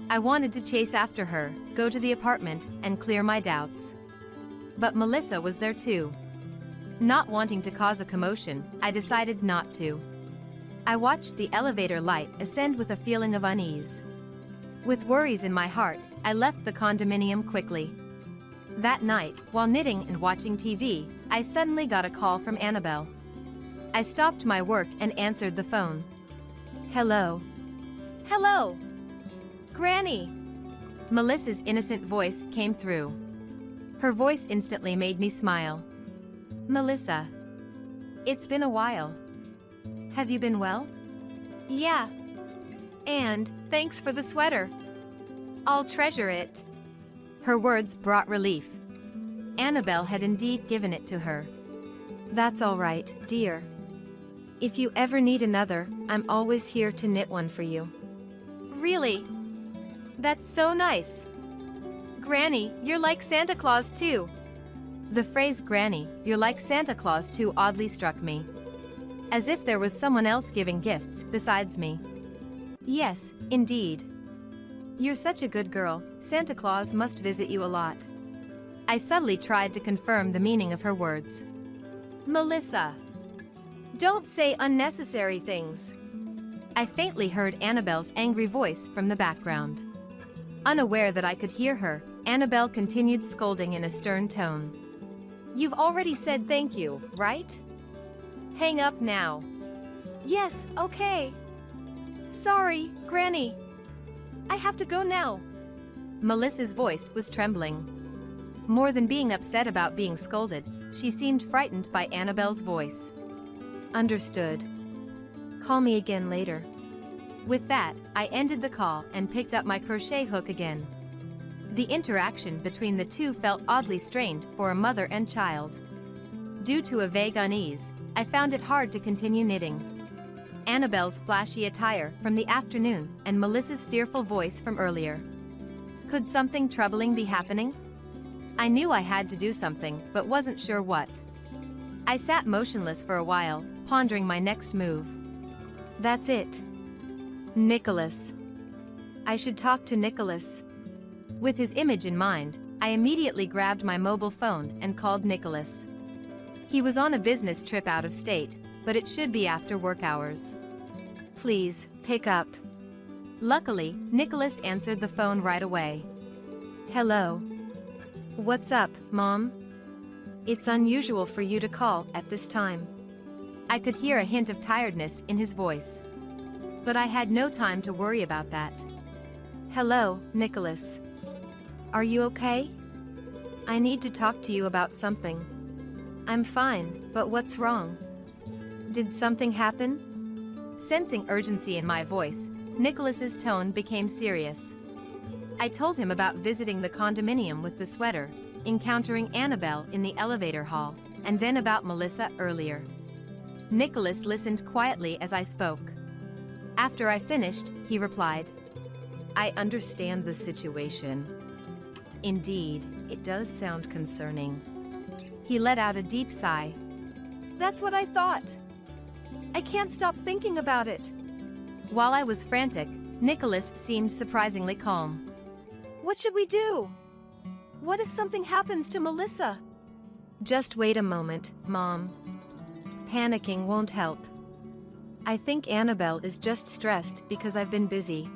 I wanted to chase after her, go to the apartment, and clear my doubts. But Melissa was there too. Not wanting to cause a commotion, I decided not to. I watched the elevator light ascend with a feeling of unease. With worries in my heart, I left the condominium quickly. That night, while knitting and watching TV, I suddenly got a call from Annabelle. I stopped my work and answered the phone. Hello. Hello. Granny. Melissa's innocent voice came through. Her voice instantly made me smile. Melissa. It's been a while. Have you been well? Yeah. And thanks for the sweater. I'll treasure it. Her words brought relief. Annabelle had indeed given it to her. That's all right, dear. If you ever need another, I'm always here to knit one for you. Really? That's so nice. Granny, you're like Santa Claus too. The phrase Granny, you're like Santa Claus too oddly struck me. As if there was someone else giving gifts besides me. Yes, indeed. You're such a good girl, Santa Claus must visit you a lot. I subtly tried to confirm the meaning of her words. Melissa. Don't say unnecessary things. I faintly heard Annabelle's angry voice from the background. Unaware that I could hear her, Annabelle continued scolding in a stern tone. You've already said thank you, right? Hang up now. Yes, okay. Sorry, Granny. I have to go now. Melissa's voice was trembling. More than being upset about being scolded, she seemed frightened by Annabelle's voice. Understood. Call me again later. With that, I ended the call and picked up my crochet hook again. The interaction between the two felt oddly strained for a mother and child. Due to a vague unease, I found it hard to continue knitting. Annabelle's flashy attire from the afternoon and Melissa's fearful voice from earlier. Could something troubling be happening? I knew I had to do something, but wasn't sure what. I sat motionless for a while, pondering my next move. That's it. Nicholas. I should talk to Nicholas. With his image in mind, I immediately grabbed my mobile phone and called Nicholas. He was on a business trip out of state, but it should be after work hours. Please, pick up. Luckily, Nicholas answered the phone right away. Hello. What's up, Mom? It's unusual for you to call at this time. I could hear a hint of tiredness in his voice. But I had no time to worry about that. Hello, Nicholas. Are you okay? I need to talk to you about something. I'm fine, but what's wrong? Did something happen? Sensing urgency in my voice, Nicholas's tone became serious. I told him about visiting the condominium with the sweater, encountering Annabelle in the elevator hall, and then about Melissa earlier. Nicholas listened quietly as I spoke. After I finished, he replied, I understand the situation. Indeed, it does sound concerning. He let out a deep sigh. That's what I thought. I can't stop thinking about it. While I was frantic, Nicholas seemed surprisingly calm. What should we do? What if something happens to Melissa? Just wait a moment, Mom. Panicking won't help. I think Annabelle is just stressed because I've been busy.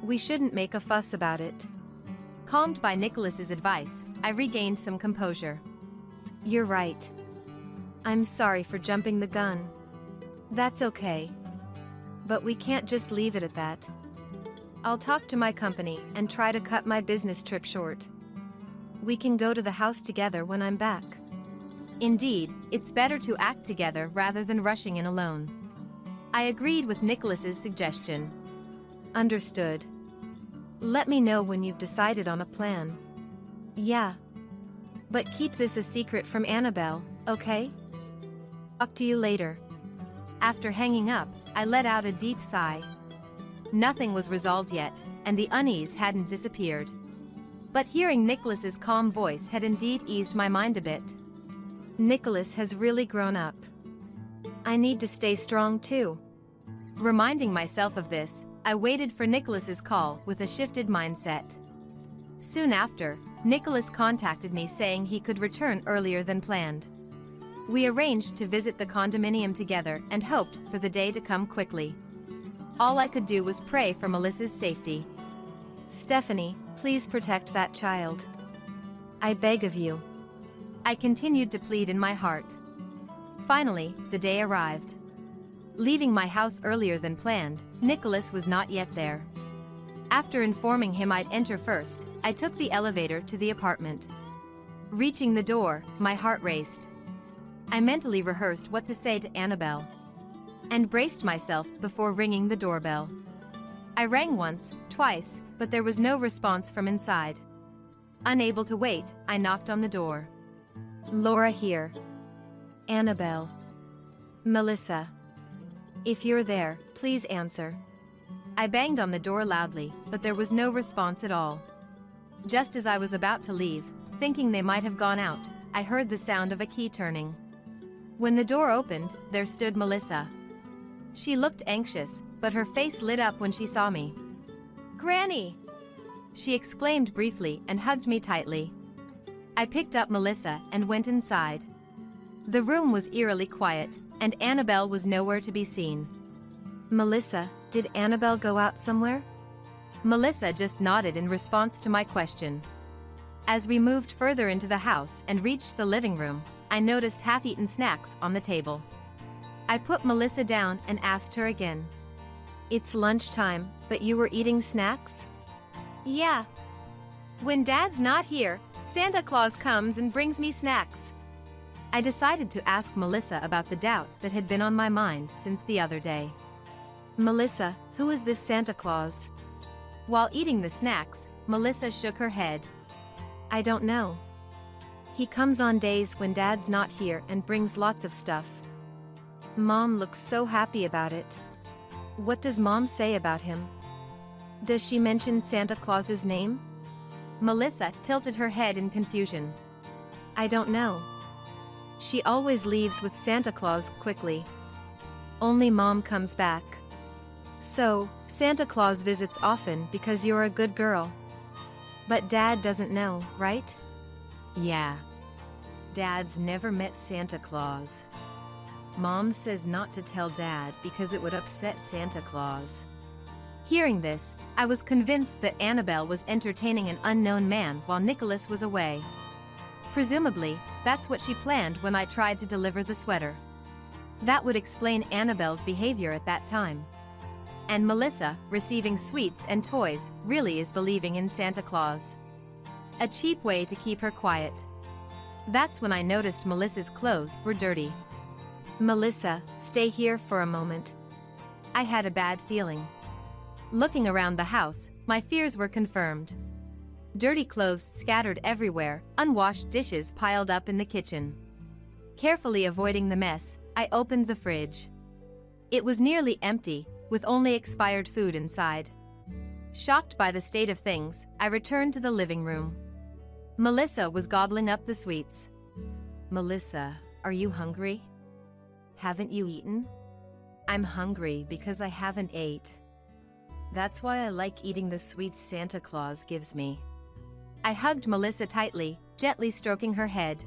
We shouldn't make a fuss about it. Calmed by Nicholas's advice, I regained some composure. You're right. I'm sorry for jumping the gun. That's okay. But we can't just leave it at that. I'll talk to my company and try to cut my business trip short. We can go to the house together when I'm back. Indeed, it's better to act together rather than rushing in alone. I agreed with Nicholas's suggestion. Understood. Let me know when you've decided on a plan. Yeah. But keep this a secret from Annabelle, okay? Talk to you later. After hanging up, I let out a deep sigh. Nothing was resolved yet, and the unease hadn't disappeared. But hearing Nicholas's calm voice had indeed eased my mind a bit. Nicholas has really grown up. I need to stay strong too. Reminding myself of this, I waited for Nicholas's call with a shifted mindset. Soon after, Nicholas contacted me saying he could return earlier than planned. We arranged to visit the condominium together and hoped for the day to come quickly. All I could do was pray for Melissa's safety. Stephanie, please protect that child. I beg of you. I continued to plead in my heart. Finally, the day arrived. Leaving my house earlier than planned, Nicholas was not yet there. After informing him I'd enter first, I took the elevator to the apartment. Reaching the door, my heart raced. I mentally rehearsed what to say to Annabelle and braced myself before ringing the doorbell. I rang once, twice, but there was no response from inside. Unable to wait, I knocked on the door. Laura here. Annabelle. Melissa. If you're there, please answer. I banged on the door loudly, but there was no response at all. Just as I was about to leave, thinking they might have gone out, I heard the sound of a key turning. When the door opened, there stood Melissa. She looked anxious, but her face lit up when she saw me. Granny! She exclaimed briefly and hugged me tightly. I picked up Melissa and went inside. The room was eerily quiet, and Annabelle was nowhere to be seen. Melissa, did Annabelle go out somewhere? Melissa just nodded in response to my question. As we moved further into the house and reached the living room, I noticed half-eaten snacks on the table. I put Melissa down and asked her again. It's lunchtime, but you were eating snacks? Yeah. When Dad's not here, Santa Claus comes and brings me snacks. I decided to ask Melissa about the doubt that had been on my mind since the other day. Melissa, who is this Santa Claus? While eating the snacks, Melissa shook her head. I don't know. He comes on days when Dad's not here and brings lots of stuff. Mom looks so happy about it. What does Mom say about him? Does she mention Santa Claus's name? Melissa tilted her head in confusion. I don't know. She always leaves with Santa Claus quickly. Only Mom comes back. So, Santa Claus visits often because you're a good girl. But Dad doesn't know, right? Yeah. Dad's never met Santa Claus. Mom says not to tell Dad because it would upset Santa Claus. Hearing this, I was convinced that Annabelle was entertaining an unknown man while Nicholas was away. Presumably, that's what she planned when I tried to deliver the sweater. That would explain Annabelle's behavior at that time. And Melissa, receiving sweets and toys, really is believing in Santa Claus. A cheap way to keep her quiet. That's when I noticed Melissa's clothes were dirty. Melissa, stay here for a moment. I had a bad feeling. Looking around the house, my fears were confirmed. Dirty clothes scattered everywhere, unwashed dishes piled up in the kitchen. Carefully avoiding the mess, I opened the fridge. It was nearly empty, with only expired food inside. Shocked by the state of things, I returned to the living room. Melissa was gobbling up the sweets. Melissa, are you hungry? Haven't you eaten? I'm hungry because I haven't ate. That's why I like eating the sweets Santa Claus gives me. I hugged Melissa tightly, gently stroking her head.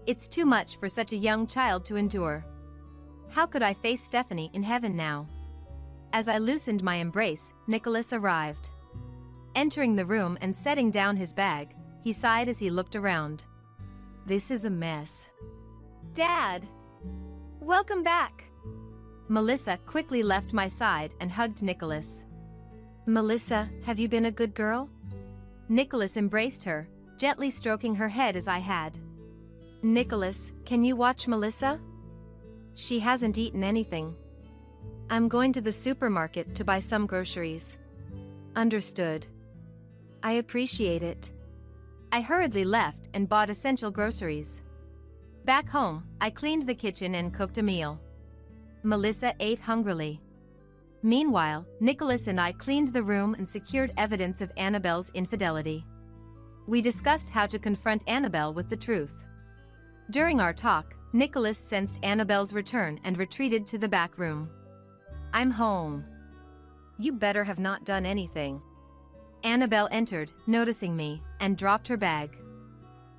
It's too much for such a young child to endure. How could I face Stephanie in heaven now? As I loosened my embrace, Nicholas arrived. Entering the room and setting down his bag, he sighed as he looked around. This is a mess. Dad! Welcome back! Melissa quickly left my side and hugged Nicholas. Melissa, have you been a good girl? Nicholas embraced her, gently stroking her head as I had. Nicholas, can you watch Melissa? She hasn't eaten anything. I'm going to the supermarket to buy some groceries. Understood. I appreciate it. I hurriedly left and bought essential groceries. Back home, I cleaned the kitchen and cooked a meal. Melissa ate hungrily. Meanwhile, Nicholas and I cleaned the room and secured evidence of Annabelle's infidelity. We discussed how to confront Annabelle with the truth. During our talk, Nicholas sensed Annabelle's return and retreated to the back room. I'm home. You better have not done anything. Annabelle entered, noticing me, and dropped her bag.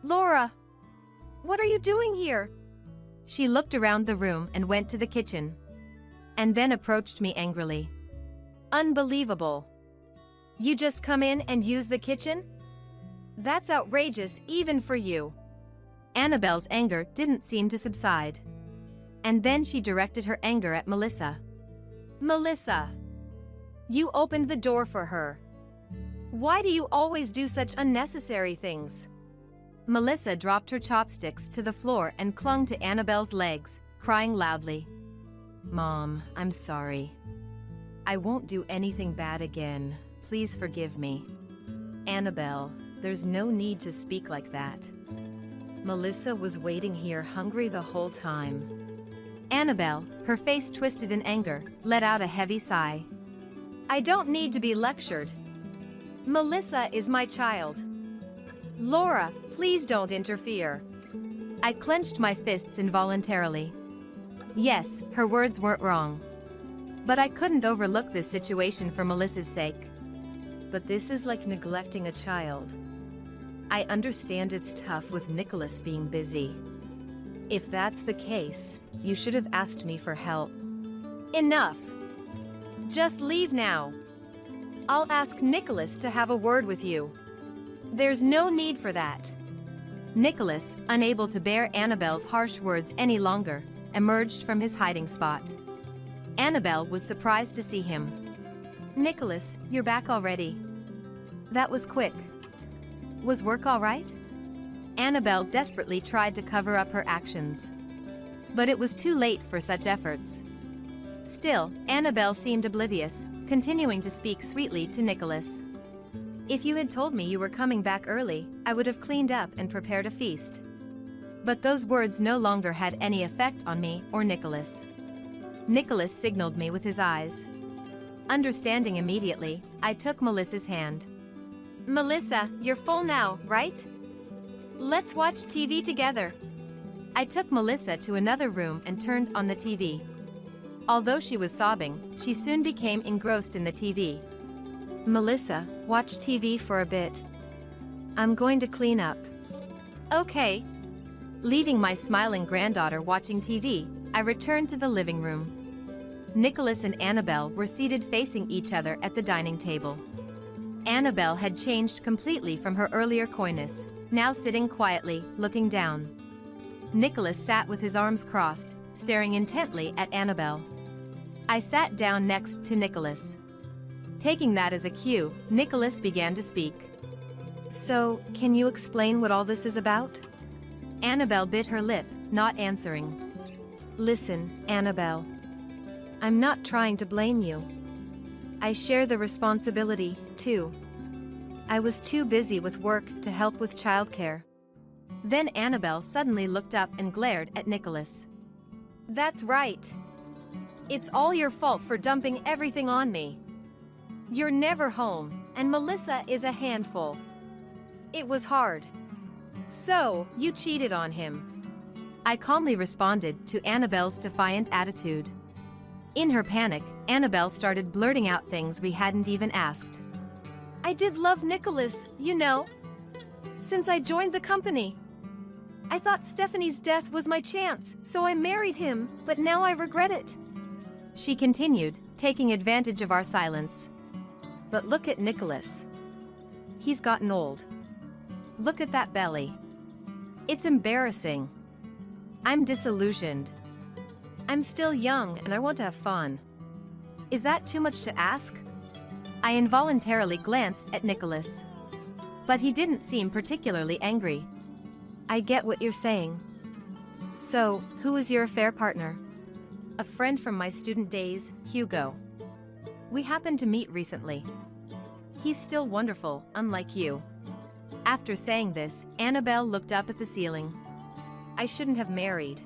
Laura! What are you doing here? She looked around the room and went to the kitchen. And then approached me angrily. Unbelievable. You just come in and use the kitchen? That's outrageous even for you. Annabelle's anger didn't seem to subside. And then she directed her anger at Melissa. Melissa! You opened the door for her. Why do you always do such unnecessary things? Melissa dropped her chopsticks to the floor and clung to Annabelle's legs, crying loudly. Mom, I'm sorry. I won't do anything bad again. Please forgive me. Annabelle, there's no need to speak like that. Melissa was waiting here hungry the whole time. Annabelle, her face twisted in anger, let out a heavy sigh. I don't need to be lectured. Melissa is my child. Laura, please don't interfere. I clenched my fists involuntarily. Yes, her words weren't wrong. But I couldn't overlook this situation for Melissa's sake. But this is like neglecting a child. I understand it's tough with Nicholas being busy. If that's the case, you should have asked me for help. Enough! Just leave now. I'll ask Nicholas to have a word with you. There's no need for that. Nicholas, unable to bear Annabelle's harsh words any longer, emerged from his hiding spot. Annabelle was surprised to see him. Nicholas, you're back already. That was quick. Was work all right? Annabelle desperately tried to cover up her actions. But it was too late for such efforts. Still, Annabelle seemed oblivious, continuing to speak sweetly to Nicholas. If you had told me you were coming back early, I would have cleaned up and prepared a feast. But those words no longer had any effect on me or Nicholas. Nicholas signaled me with his eyes. Understanding immediately, I took Melissa's hand. Melissa, you're full now, right? Let's watch TV together. I took Melissa to another room and turned on the TV. Although she was sobbing, she soon became engrossed in the TV. Melissa, watch TV for a bit. I'm going to clean up. Okay. Leaving my smiling granddaughter watching TV, I returned to the living room. Nicholas and Annabelle were seated facing each other at the dining table. Annabelle had changed completely from her earlier coyness, now sitting quietly, looking down. Nicholas sat with his arms crossed, staring intently at Annabelle. I sat down next to Nicholas. Taking that as a cue, Nicholas began to speak. So, can you explain what all this is about? Annabelle bit her lip, not answering. Listen, Annabelle. I'm not trying to blame you. I share the responsibility, too. I was too busy with work to help with childcare. Then Annabelle suddenly looked up and glared at Nicholas. That's right. It's all your fault for dumping everything on me. You're never home, and Melissa is a handful. It was hard. So, you cheated on him. I calmly responded to Annabelle's defiant attitude. In her panic, Annabelle started blurting out things we hadn't even asked. I did love Nicholas, you know. Since I joined the company. I thought Stephanie's death was my chance, so I married him, but now I regret it. She continued, taking advantage of our silence. But look at Nicholas. He's gotten old. Look at that belly. It's embarrassing. I'm disillusioned. I'm still young and I want to have fun. Is that too much to ask? I involuntarily glanced at Nicholas. But he didn't seem particularly angry. I get what you're saying. So, who is your affair partner? a friend from my student days, Hugo. We happened to meet recently. He's still wonderful, unlike you. After saying this, Annabelle looked up at the ceiling. I shouldn't have married.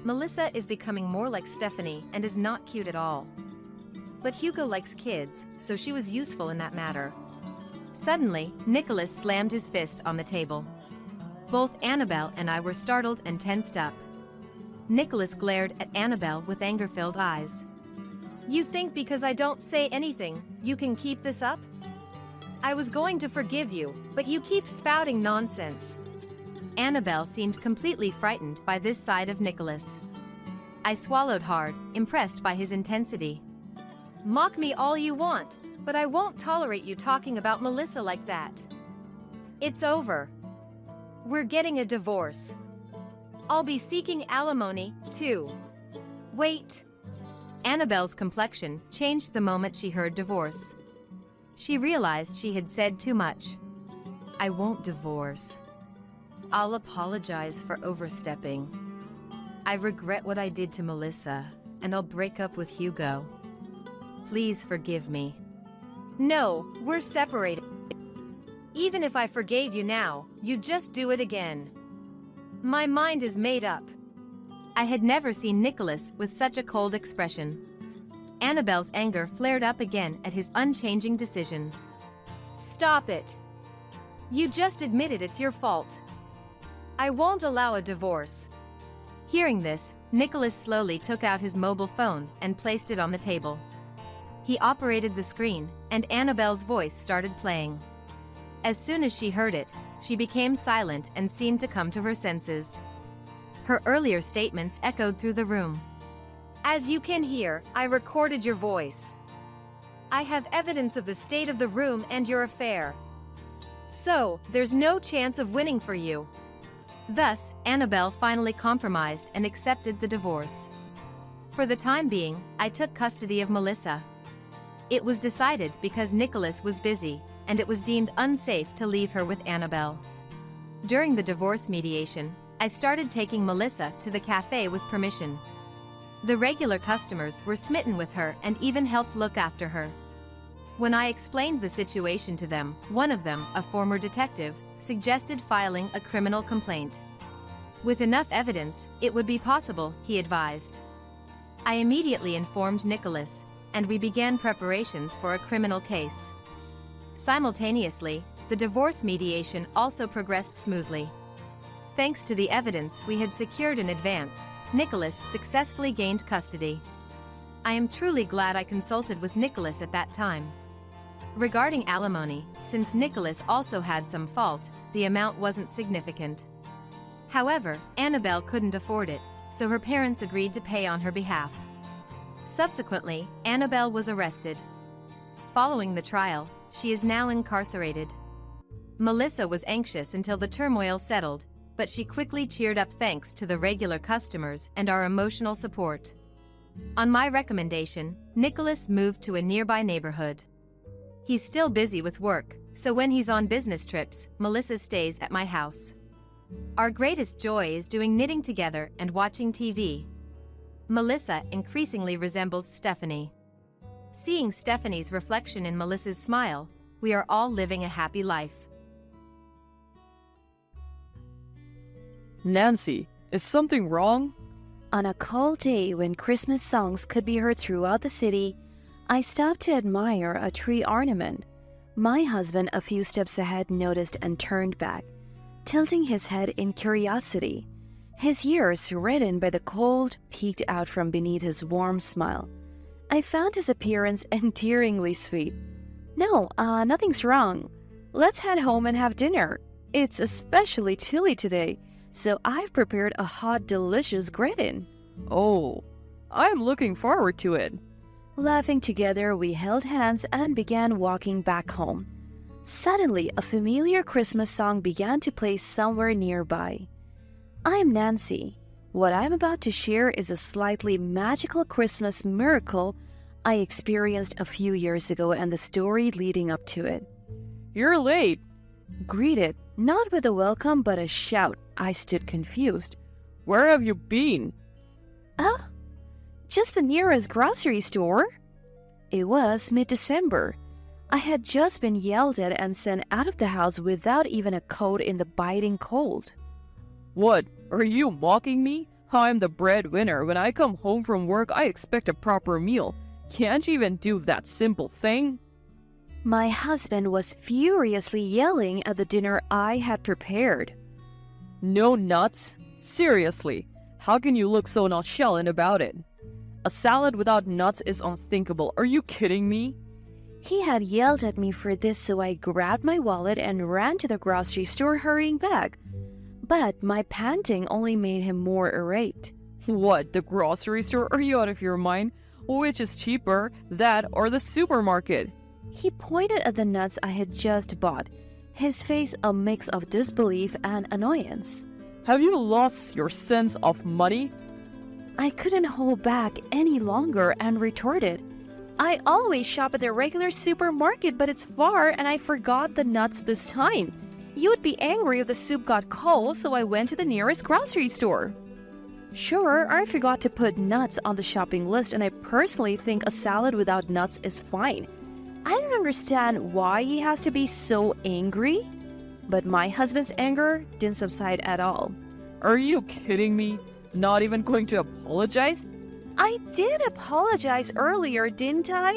Melissa is becoming more like Stephanie and is not cute at all. But Hugo likes kids, so she was useful in that matter. Suddenly, Nicholas slammed his fist on the table. Both Annabelle and I were startled and tensed up. Nicholas glared at Annabelle with anger-filled eyes. You think because I don't say anything, you can keep this up? I was going to forgive you, but you keep spouting nonsense. Annabelle seemed completely frightened by this side of Nicholas. I swallowed hard, impressed by his intensity. Mock me all you want, but I won't tolerate you talking about Melissa like that. It's over. We're getting a divorce. I'll be seeking alimony, too. Wait. Annabelle's complexion changed the moment she heard divorce. She realized she had said too much. I won't divorce. I'll apologize for overstepping. I regret what I did to Melissa, and I'll break up with Hugo. Please forgive me. No, we're separated. Even if I forgave you now, you'd just do it again. My mind is made up. I had never seen Nicholas with such a cold expression. Annabelle's anger flared up again at his unchanging decision. Stop it. You just admitted it's your fault. I won't allow a divorce. Hearing this, Nicholas slowly took out his mobile phone and placed it on the table. He operated the screen, and Annabelle's voice started playing. As soon as she heard it, she became silent and seemed to come to her senses. Her earlier statements echoed through the room. As you can hear, I recorded your voice. I have evidence of the state of the room and your affair. So, there's no chance of winning for you. Thus, Annabelle finally compromised and accepted the divorce. For the time being, I took custody of Melissa. It was decided because Nicholas was busy, and it was deemed unsafe to leave her with Annabelle. During the divorce mediation, I started taking Melissa to the cafe with permission. The regular customers were smitten with her and even helped look after her. When I explained the situation to them, one of them, a former detective, suggested filing a criminal complaint. With enough evidence, it would be possible, he advised. I immediately informed Nicholas, and we began preparations for a criminal case. Simultaneously, the divorce mediation also progressed smoothly. Thanks to the evidence we had secured in advance, Nicholas successfully gained custody. I am truly glad I consulted with Nicholas at that time. Regarding alimony, since Nicholas also had some fault, the amount wasn't significant. However, Annabelle couldn't afford it, so her parents agreed to pay on her behalf. Subsequently, Annabelle was arrested. Following the trial, she is now incarcerated. Melissa was anxious until the turmoil settled, but she quickly cheered up thanks to the regular customers and our emotional support. On my recommendation, Nicholas moved to a nearby neighborhood. He's still busy with work, so when he's on business trips, Melissa stays at my house. Our greatest joy is doing knitting together and watching TV. Melissa increasingly resembles Stephanie. Seeing Stephanie's reflection in Melissa's smile, we are all living a happy life. Nancy, is something wrong? On a cold day when Christmas songs could be heard throughout the city, I stopped to admire a tree ornament. My husband, a few steps ahead, noticed and turned back, tilting his head in curiosity. His ears, reddened by the cold, peeked out from beneath his warm smile. I found his appearance endearingly sweet. No, nothing's wrong. Let's head home and have dinner. It's especially chilly today, so I've prepared a hot, delicious gratin. Oh, I'm looking forward to it. Laughing together, we held hands and began walking back home. Suddenly, a familiar Christmas song began to play somewhere nearby. I'm Nancy. What I'm about to share is a slightly magical Christmas miracle I experienced a few years ago and the story leading up to it. You're late. Greeted, not with a welcome but a shout, I stood confused. Where have you been? Huh? Just the nearest grocery store. It was mid-December. I had just been yelled at and sent out of the house without even a coat in the biting cold. What? Are you mocking me? I'm the breadwinner. When I come home from work, I expect a proper meal. Can't you even do that simple thing? My husband was furiously yelling at the dinner I had prepared. No nuts? Seriously, how can you look so nonchalant about it? A salad without nuts is unthinkable. Are you kidding me? He had yelled at me for this, so I grabbed my wallet and ran to the grocery store, hurrying back. But my panting only made him more irate. What, the grocery store? Are you out of your mind? Which is cheaper, that or the supermarket? He pointed at the nuts I had just bought, his face a mix of disbelief and annoyance. Have you lost your sense of money? I couldn't hold back any longer and retorted, I always shop at the regular supermarket, but it's far and I forgot the nuts this time. You would be angry if the soup got cold, so I went to the nearest grocery store. Sure, I forgot to put nuts on the shopping list, and I personally think a salad without nuts is fine. I don't understand why he has to be so angry. But my husband's anger didn't subside at all. Are you kidding me? Not even going to apologize? I did apologize earlier, didn't I?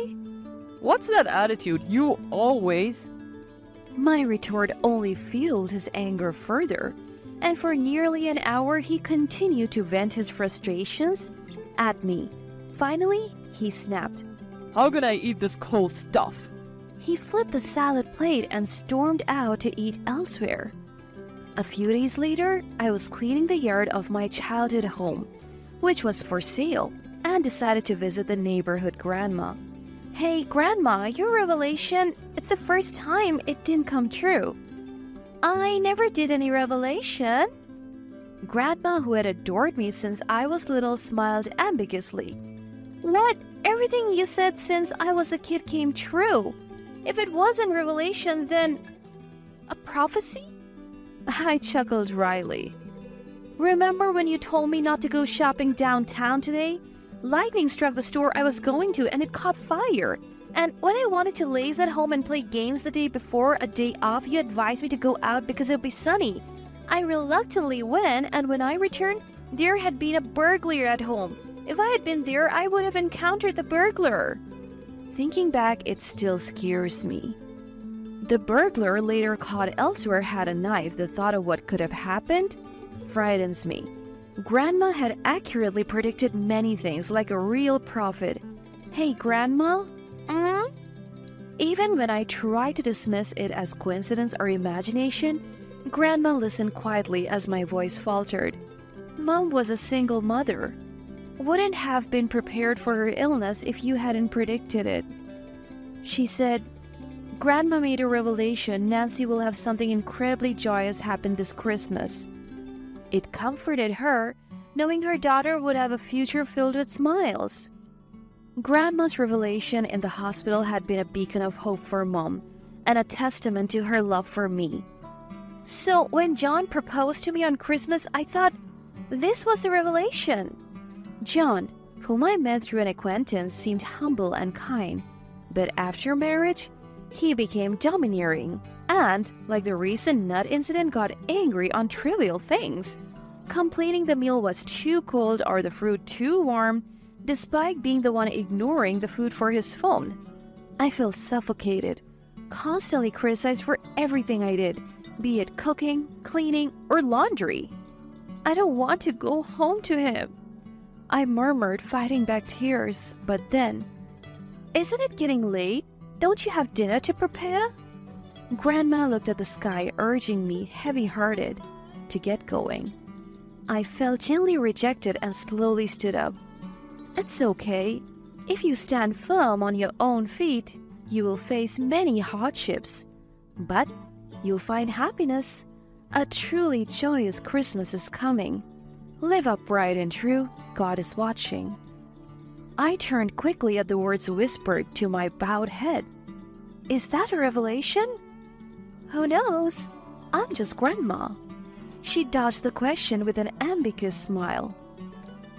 What's that attitude? You always... My retort only fueled his anger further, and for nearly an hour he continued to vent his frustrations at me. Finally, he snapped. How can I eat this cold stuff? He flipped the salad plate and stormed out to eat elsewhere. A few days later, I was cleaning the yard of my childhood home, which was for sale, and decided to visit the neighborhood grandma. Hey, Grandma, your revelation, it's the first time it didn't come true. I never did any revelation. Grandma, who had adored me since I was little, smiled ambiguously. What? Everything you said since I was a kid came true. If it wasn't revelation, then... a prophecy? I chuckled wryly. Remember when you told me not to go shopping downtown today? Lightning struck the store I was going to and it caught fire. And when I wanted to laze at home and play games the day before a day off, you advised me to go out because it would be sunny. I reluctantly went, and when I returned, there had been a burglar at home. If I had been there, I would have encountered the burglar. Thinking back, it still scares me. The burglar, later caught elsewhere, had a knife. The thought of what could have happened frightens me. Grandma had accurately predicted many things, like a real prophet. Hey, Grandma? Even when I tried to dismiss it as coincidence or imagination, Grandma listened quietly as my voice faltered. Mom was a single mother. Wouldn't have been prepared for her illness if you hadn't predicted it. She said, Grandma made a revelation. Nancy will have something incredibly joyous happen this Christmas. It comforted her, knowing her daughter would have a future filled with smiles. Grandma's revelation in the hospital had been a beacon of hope for Mom, and a testament to her love for me. So when John proposed to me on Christmas, I thought this was the revelation. John, whom I met through an acquaintance, seemed humble and kind, but after marriage, he became domineering and, like the recent nut incident, got angry on trivial things, complaining the meal was too cold or the fruit too warm, despite being the one ignoring the food for his phone. I felt suffocated, constantly criticized for everything I did, be it cooking, cleaning, or laundry. I don't want to go home to him. I murmured, fighting back tears, but then, isn't it getting late? Don't you have dinner to prepare? Grandma looked at the sky, urging me, heavy-hearted, to get going. I felt gently rejected and slowly stood up. It's okay. If you stand firm on your own feet, you will face many hardships. But you'll find happiness. A truly joyous Christmas is coming. Live upright and true. God is watching. I turned quickly at the words whispered to my bowed head. Is that a revelation? Who knows? I'm just Grandma. She dodged the question with an ambiguous smile.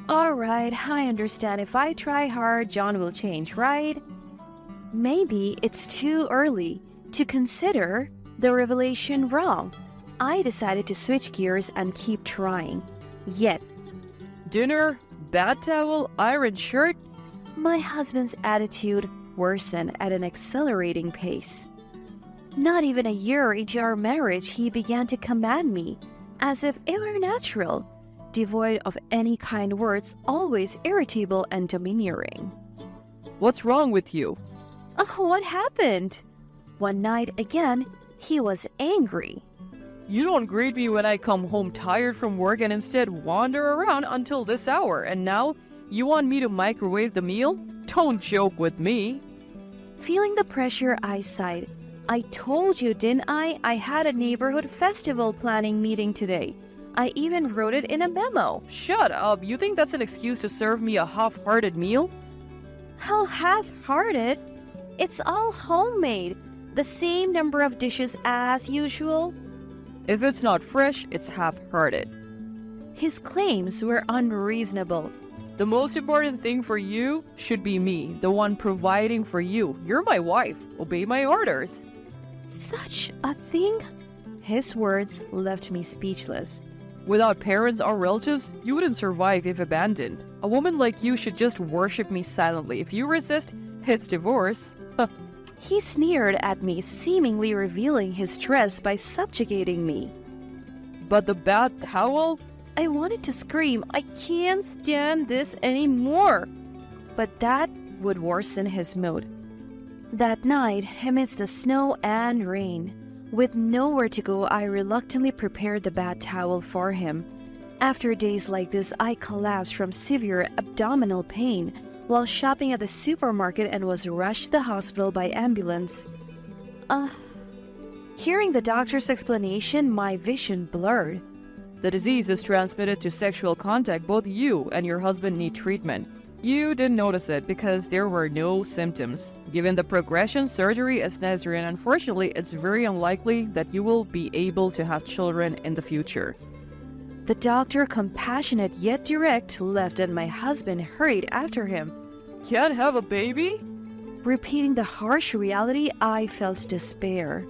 Alright, I understand. If I try hard, John will change, right? Maybe it's too early to consider the revelation wrong. I decided to switch gears and keep trying. Yet, Dinner, bath towel, iron shirt? my husband's attitude worsened at an accelerating pace. Not even a year into our marriage, he began to command me, as if it were natural, devoid of any kind words, always irritable and domineering. What's wrong with you? Oh, what happened? One night again, he was angry. You don't greet me when I come home tired from work and instead wander around until this hour, and now you want me to microwave the meal? Don't joke with me. Feeling the pressure, I sighed. I told you, didn't I? I had a neighborhood festival planning meeting today. I even wrote it in a memo. Shut up. You think that's an excuse to serve me a half-hearted meal? How half-hearted? It's all homemade. The same number of dishes as usual. If it's not fresh, it's half-hearted. His claims were unreasonable. The most important thing for you should be me, the one providing for you. You're my wife. Obey my orders. Such a thing? His words left me speechless. Without parents or relatives, you wouldn't survive if abandoned. A woman like you should just worship me silently. If you resist, it's divorce. He sneered at me, seemingly revealing his stress by subjugating me. But the bath towel? I wanted to scream, I can't stand this anymore. But that would worsen his mood. That night, amidst the snow and rain, with nowhere to go, I reluctantly prepared the bath towel for him. After days like this, I collapsed from severe abdominal pain while shopping at the supermarket and was rushed to the hospital by ambulance. Hearing the doctor's explanation, my vision blurred. The disease is transmitted to sexual contact. Both you and your husband need treatment. You didn't notice it because there were no symptoms. Given the progression, surgery is necessary, and unfortunately, it's very unlikely that you will be able to have children in the future. The doctor, compassionate yet direct, left and my husband hurried after him. Can't have a baby? Repeating the harsh reality, I felt despair.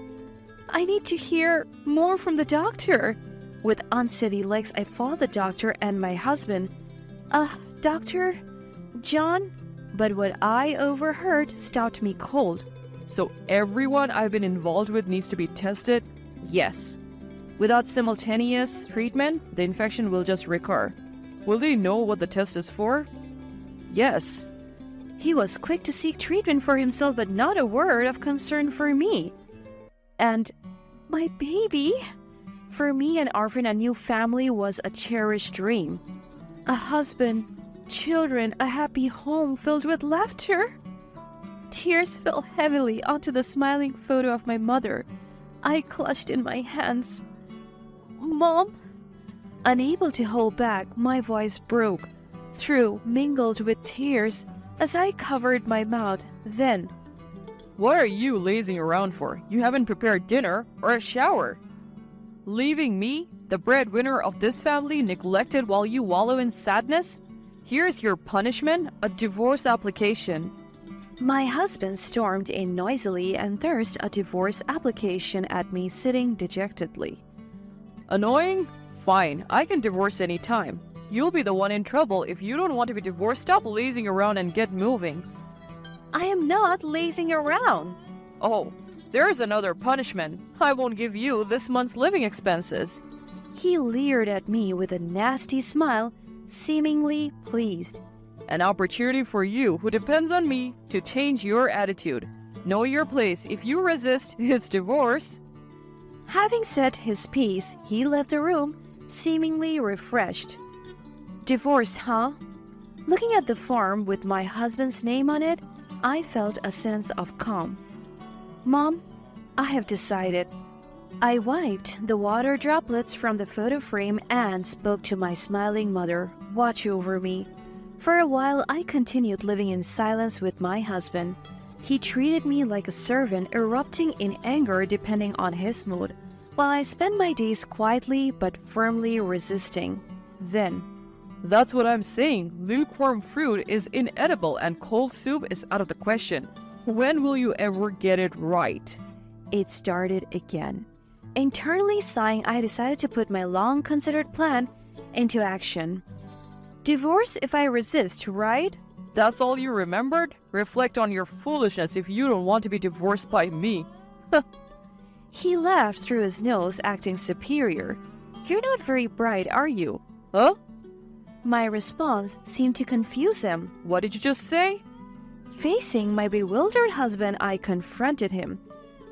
I need to hear more from the doctor. With unsteady legs, I followed the doctor and my husband. Doctor? John? But what I overheard stopped me cold. So everyone I've been involved with needs to be tested? Yes. Without simultaneous treatment, the infection will just recur. Will they know what the test is for? Yes. He was quick to seek treatment for himself, but not a word of concern for me. And my baby? For me, an orphan, a new family was a cherished dream. A husband, children, a happy home filled with laughter. Tears fell heavily onto the smiling photo of my mother. I clutched in my hands. Mom? Unable to hold back, my voice broke through, mingled with tears, as I covered my mouth. Then, what are you lazing around for? You haven't prepared dinner or a shower. Leaving me, the breadwinner of this family, neglected while you wallow in sadness? Here's your punishment, a divorce application. My husband stormed in noisily and thrust a divorce application at me, sitting dejectedly. Annoying? Fine, I can divorce any time. You'll be the one in trouble. If you don't want to be divorced, stop lazing around and get moving. I am not lazing around. Oh, there's another punishment. I won't give you this month's living expenses. He leered at me with a nasty smile, seemingly pleased. An opportunity for you, who depends on me, to change your attitude. Know your place. If you resist, it's divorce. Having said his piece, he left the room, seemingly refreshed. Divorce, huh? Looking at the form with my husband's name on it, I felt a sense of calm. Mom, I have decided. I wiped the water droplets from the photo frame and spoke to my smiling mother. Watch over me. For a while, I continued living in silence with my husband. He treated me like a servant, erupting in anger depending on his mood, while I spent my days quietly but firmly resisting. Then, That's what I'm saying. Lukewarm fruit is inedible and cold soup is out of the question. When will you ever get it right? It started again. Internally sighing, I decided to put my long-considered plan into action. Divorce if I resist, right? That's all you remembered? Reflect on your foolishness if you don't want to be divorced by me. He laughed through his nose, acting superior. You're not very bright, are you? Huh? My response seemed to confuse him. What did you just say? Facing my bewildered husband, I confronted him.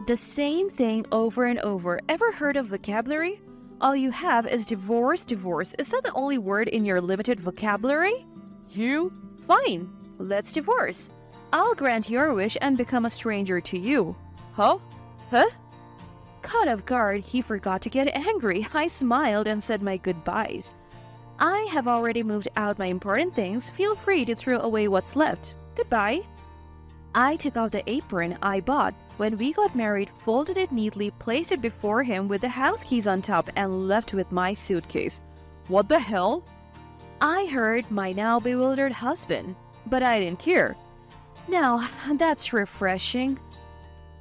The same thing over and over. Ever heard of vocabulary? All you have is divorce, divorce. Is that the only word in your limited vocabulary? You? Fine, let's divorce. I'll grant your wish and become a stranger to you. Huh? Caught off guard, he forgot to get angry. I smiled and said my goodbyes. I have already moved out my important things. Feel free to throw away what's left. Goodbye. I took off the apron I bought when we got married, folded it neatly, placed it before him with the house keys on top, and left with my suitcase. What the hell? I heard my now bewildered husband, but I didn't care. Now, that's refreshing.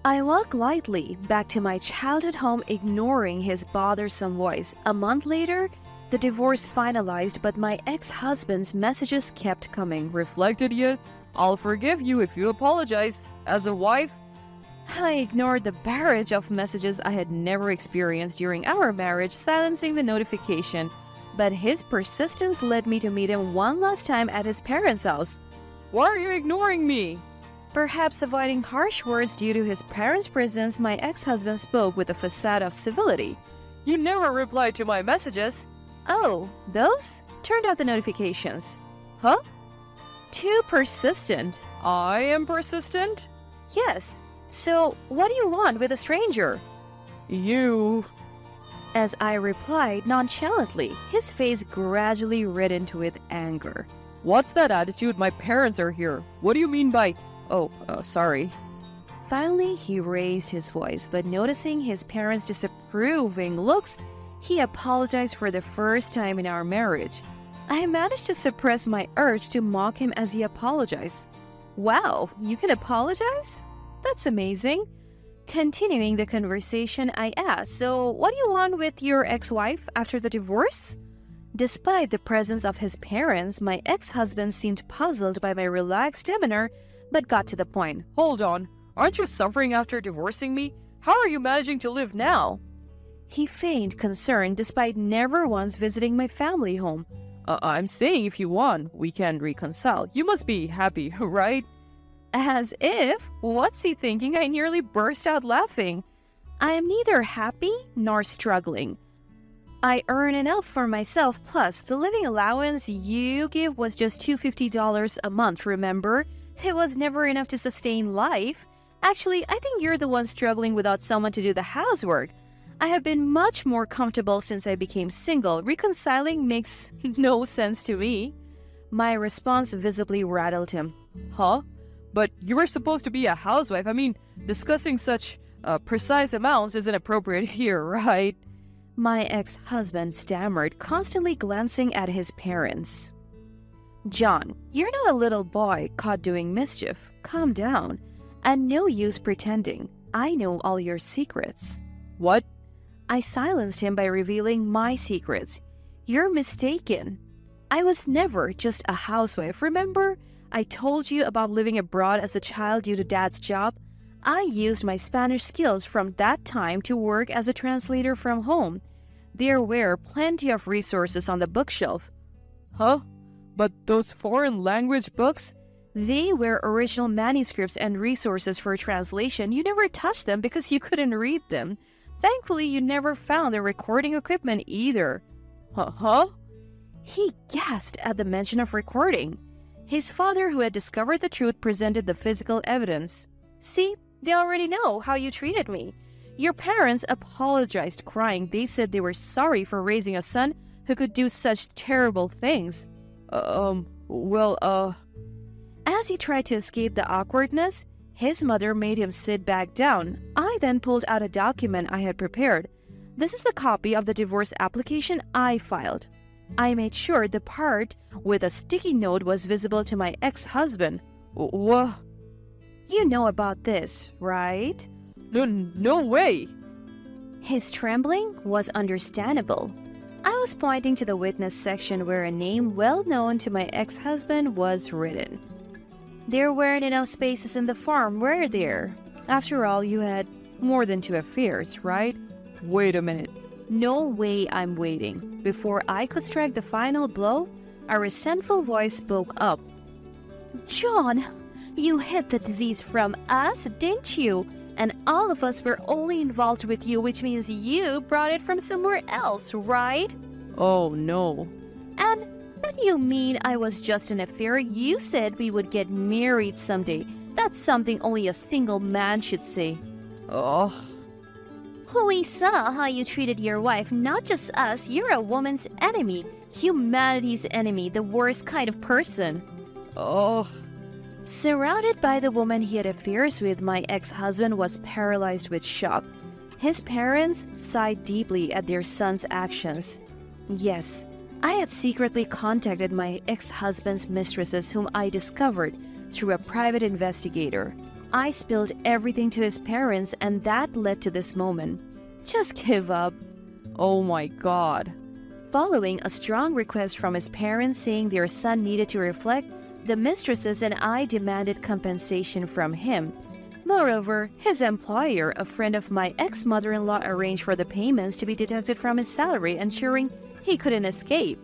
I walked lightly back to my childhood home, ignoring his bothersome voice. A month later, the divorce finalized, but my ex-husband's messages kept coming. Reflect, idiot. I'll forgive you if you apologize. As a wife, I ignored the barrage of messages I had never experienced during our marriage, silencing the notification. But his persistence led me to meet him one last time at his parents' house. Why are you ignoring me? Perhaps avoiding harsh words due to his parents' presence, my ex-husband spoke with a facade of civility. You never replied to my messages. Oh, those? Turned off the notifications. Huh? Too persistent. I am persistent? Yes. So, what do you want with a stranger? You... As I replied nonchalantly, his face gradually reddened with anger. What's that attitude? My parents are here. What do you mean by... sorry. Finally, he raised his voice, but noticing his parents' disapproving looks, he apologized for the first time in our marriage. I managed to suppress my urge to mock him as he apologized. Wow, you can apologize? That's amazing. Continuing the conversation, I asked, so what do you want with your ex-wife after the divorce? Despite the presence of his parents, my ex-husband seemed puzzled by my relaxed demeanor, but got to the point. Hold on, aren't you suffering after divorcing me? How are you managing to live now? He feigned concern despite never once visiting my family home. I'm saying if you want, we can reconcile. You must be happy, right? As if? What's he thinking? I nearly burst out laughing. I am neither happy nor struggling. I earn enough for myself, plus the living allowance you give was just $250 a month, remember? It was never enough to sustain life. Actually, I think you're the one struggling without someone to do the housework. I have been much more comfortable since I became single. Reconciling makes no sense to me. My response visibly rattled him. Huh? But you were supposed to be a housewife. I mean, discussing such precise amounts isn't appropriate here, right? My ex-husband stammered, constantly glancing at his parents. John, you're not a little boy caught doing mischief. Calm down. And no use pretending. I know all your secrets. What? I silenced him by revealing my secrets. You're mistaken. I was never just a housewife, remember? I told you about living abroad as a child due to Dad's job. I used my Spanish skills from that time to work as a translator from home. There were plenty of resources on the bookshelf. Huh? But those foreign language books? They were original manuscripts and resources for translation. You never touched them because you couldn't read them. Thankfully, you never found the recording equipment either. Huh? He gasped at the mention of recording. His father, who had discovered the truth, presented the physical evidence. See, they already know how you treated me. Your parents apologized, crying. They said they were sorry for raising a son who could do such terrible things. As he tried to escape the awkwardness, his mother made him sit back down. I then pulled out a document I had prepared. This is the copy of the divorce application I filed. I made sure the part with a sticky note was visible to my ex-husband. What? You know about this, right? No way! His trembling was understandable. I was pointing to the witness section where a name well known to my ex-husband was written. There weren't enough spaces in the form, were there? After all, you had more than 2 affairs, right? Wait a minute. No way I'm waiting. Before I could strike the final blow, a resentful voice spoke up. John, you hid the disease from us, didn't you? And all of us were only involved with you, which means you brought it from somewhere else, right? Oh no. And what do you mean I was just an affair? You said we would get married someday. That's something only a single man should say. Oh. We saw how you treated your wife, not just us. You're a woman's enemy. Humanity's enemy, the worst kind of person. Oh. Surrounded by the woman he had affairs with, my ex-husband was paralyzed with shock. His parents sighed deeply at their son's actions. Yes, I had secretly contacted my ex-husband's mistresses, whom I discovered through a private investigator. I spilled everything to his parents, and that led to this moment. Just give up. Oh my God. Following a strong request from his parents saying their son needed to reflect, the mistresses and I demanded compensation from him. Moreover, his employer, a friend of my ex-mother-in-law, arranged for the payments to be deducted from his salary, ensuring he couldn't escape.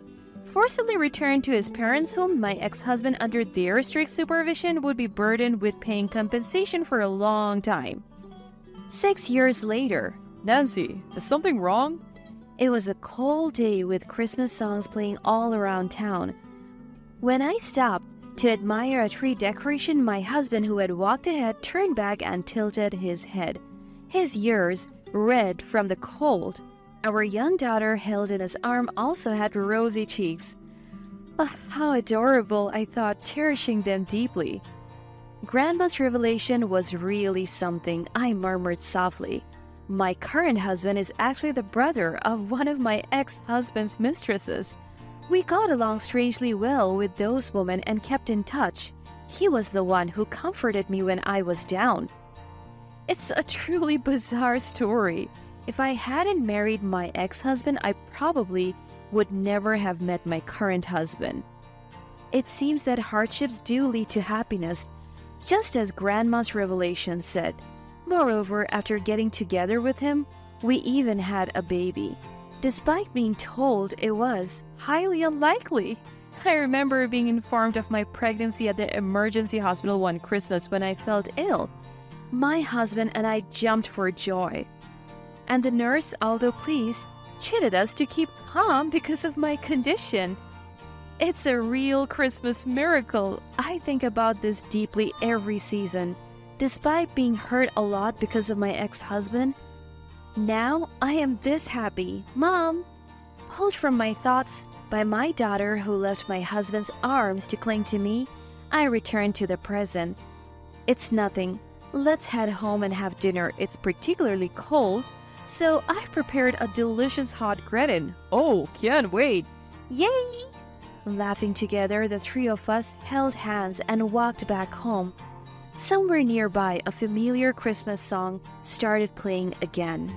Forcibly returned to his parents' home, my ex-husband, under their strict supervision, would be burdened with paying compensation for a long time. 6 years later. Nancy, is something wrong? It was a cold day with Christmas songs playing all around town. When I stopped to admire a tree decoration, my husband, who had walked ahead, turned back and tilted his head, his ears red from the cold. Our young daughter, held in his arm, also had rosy cheeks. Oh, how adorable, I thought, cherishing them deeply. Grandma's revelation was really something, I murmured softly. My current husband is actually the brother of one of my ex-husband's mistresses. We got along strangely well with those women and kept in touch. He was the one who comforted me when I was down. It's a truly bizarre story. If I hadn't married my ex-husband, I probably would never have met my current husband. It seems that hardships do lead to happiness, just as Grandma's revelation said. Moreover, after getting together with him, we even had a baby, despite being told it was highly unlikely. I remember being informed of my pregnancy at the emergency hospital one Christmas when I felt ill. My husband and I jumped for joy. And the nurse, although pleased, chided us to keep calm because of my condition. It's a real Christmas miracle. I think about this deeply every season. Despite being hurt a lot because of my ex-husband, now I am this happy. Mom! Pulled from my thoughts by my daughter, who left my husband's arms to cling to me, I returned to the present. It's nothing. Let's head home and have dinner. It's particularly cold, so I've prepared a delicious hot gratin. Oh, can't wait. Yay! Laughing together, the three of us held hands and walked back home. Somewhere nearby, a familiar Christmas song started playing again.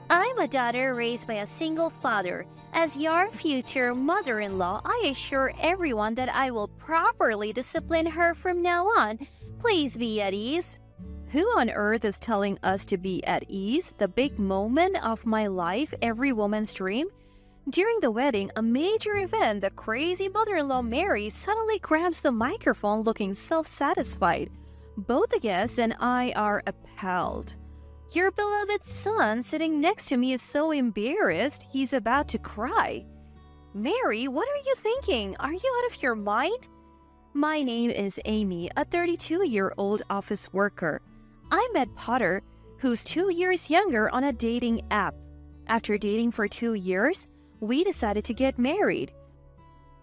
I'm a daughter raised by a single father. As your future mother-in-law, I assure everyone that I will properly discipline her from now on. Please be at ease. Who on earth is telling us to be at ease? The big moment of my life, every woman's dream? During the wedding, a major event, the crazy mother-in-law Mary suddenly grabs the microphone looking self-satisfied. Both the guests and I are appalled. Your beloved son sitting next to me is so embarrassed, he's about to cry. Mary, what are you thinking? Are you out of your mind? My name is Amy, a 32-year-old office worker. I met Potter, who's 2 years younger, on a dating app. After dating for 2 years, we decided to get married.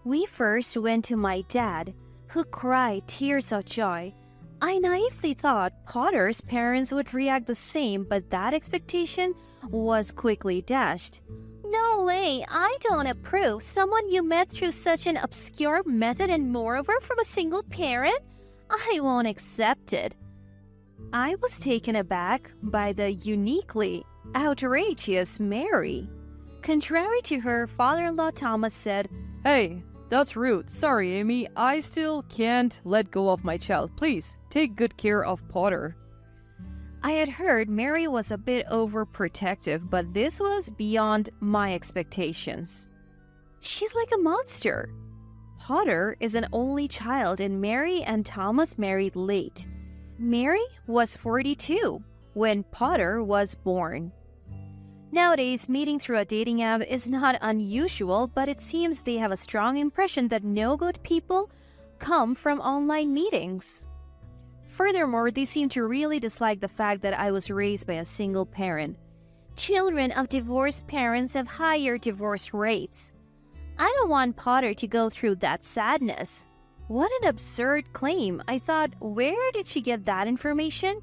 We first went to my dad, who cried tears of joy. I naively thought Potter's parents would react the same, but that expectation was quickly dashed. No way, I don't approve. Someone you met through such an obscure method and moreover from a single parent? I won't accept it. I was taken aback by the uniquely outrageous Mary. Contrary to her father-in-law, Thomas said, Hey, that's rude. Sorry, Amy. I still can't let go of my child. Please, take good care of Potter. I had heard Mary was a bit overprotective, but this was beyond my expectations. She's like a monster. Potter is an only child, and Mary and Thomas married late. Mary was 42 when Potter was born. Nowadays, meeting through a dating app is not unusual, but it seems they have a strong impression that no good people come from online meetings. Furthermore, they seem to really dislike the fact that I was raised by a single parent. Children of divorced parents have higher divorce rates. I don't want Potter to go through that sadness. What an absurd claim. I thought, where did she get that information?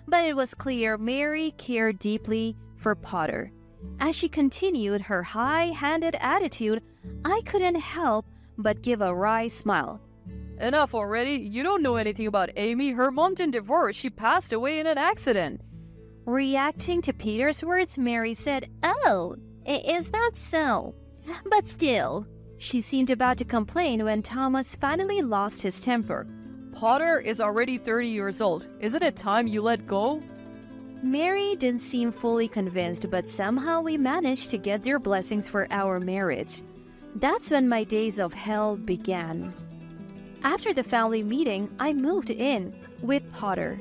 But it was clear Mary cared deeply for Potter. As she continued her high-handed attitude, I couldn't help but give a wry smile. Enough already. You don't know anything about Amy. Her mom didn't divorce. She passed away in an accident. Reacting to Peter's words, Mary said, Oh, is that so? But still, she seemed about to complain when Thomas finally lost his temper. Potter is already 30 years old. Isn't it time you let go? Mary didn't seem fully convinced, but somehow we managed to get their blessings for our marriage. That's when my days of hell began. After the family meeting, I moved in with Potter.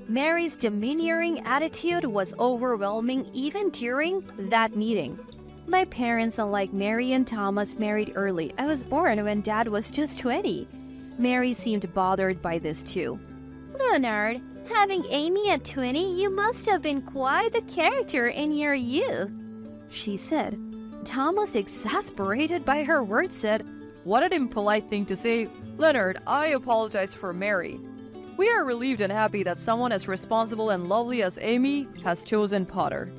Mary's demeaning attitude was overwhelming even during that meeting. My parents, unlike Mary and Thomas, married early. I was born when Dad was just 20. Mary seemed bothered by this too. Leonard, having Amy at 20, you must have been quite the character in your youth, she said. Thomas, exasperated by her words, said, What an impolite thing to say. Leonard, I apologize for Mary. We are relieved and happy that someone as responsible and lovely as Amy has chosen Potter.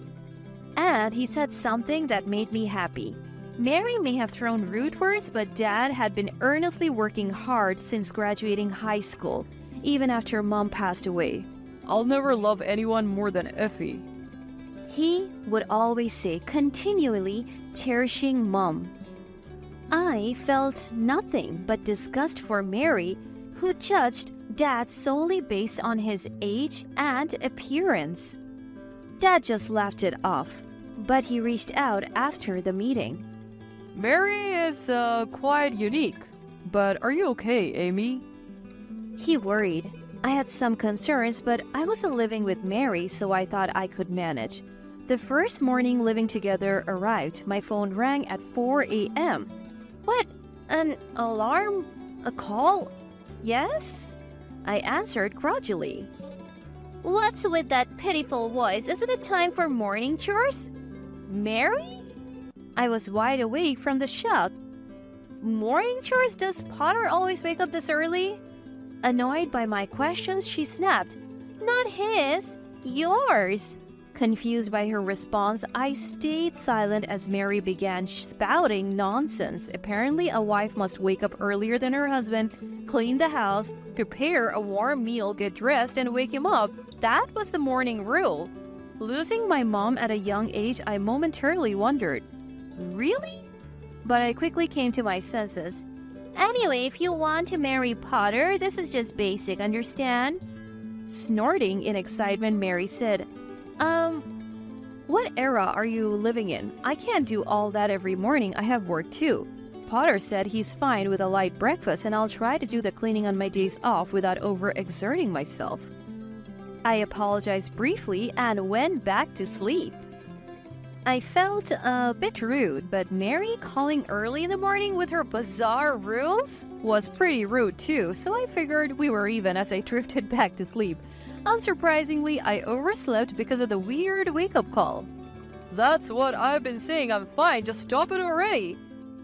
And he said something that made me happy. Mary may have thrown rude words, but Dad had been earnestly working hard since graduating high school, even after Mom passed away. I'll never love anyone more than Effie, he would always say, continually cherishing Mom. I felt nothing but disgust for Mary, who judged Dad solely based on his age and appearance. Dad just laughed it off, but he reached out after the meeting. Mary is quite unique, but are you okay, Amy? He worried. I had some concerns, but I wasn't living with Mary, so I thought I could manage. The first morning living together arrived. My phone rang at 4 a.m. What? An alarm? A call? Yes? I answered grudgingly. What's with that pitiful voice? Isn't it time for morning chores? Mary? I was wide awake from the shock. Morning chores? Does Potter always wake up this early? Annoyed by my questions, she snapped. Not his, yours. Confused by her response, I stayed silent as Mary began spouting nonsense. Apparently, a wife must wake up earlier than her husband, clean the house, prepare a warm meal, get dressed, and wake him up. That was the morning rule. Losing my mom at a young age, I momentarily wondered, really? But I quickly came to my senses. Anyway, if you want to marry Potter, this is just basic, understand? Snorting in excitement, Mary said, what era are you living in? I can't do all that every morning. I have work too. Potter said he's fine with a light breakfast, and I'll try to do the cleaning on my days off without overexerting myself. I apologized briefly and went back to sleep. I felt a bit rude, but Mary calling early in the morning with her bizarre rules was pretty rude too, so I figured we were even as I drifted back to sleep. Unsurprisingly, I overslept because of the weird wake-up call. That's what I've been saying. I'm fine. Just stop it already.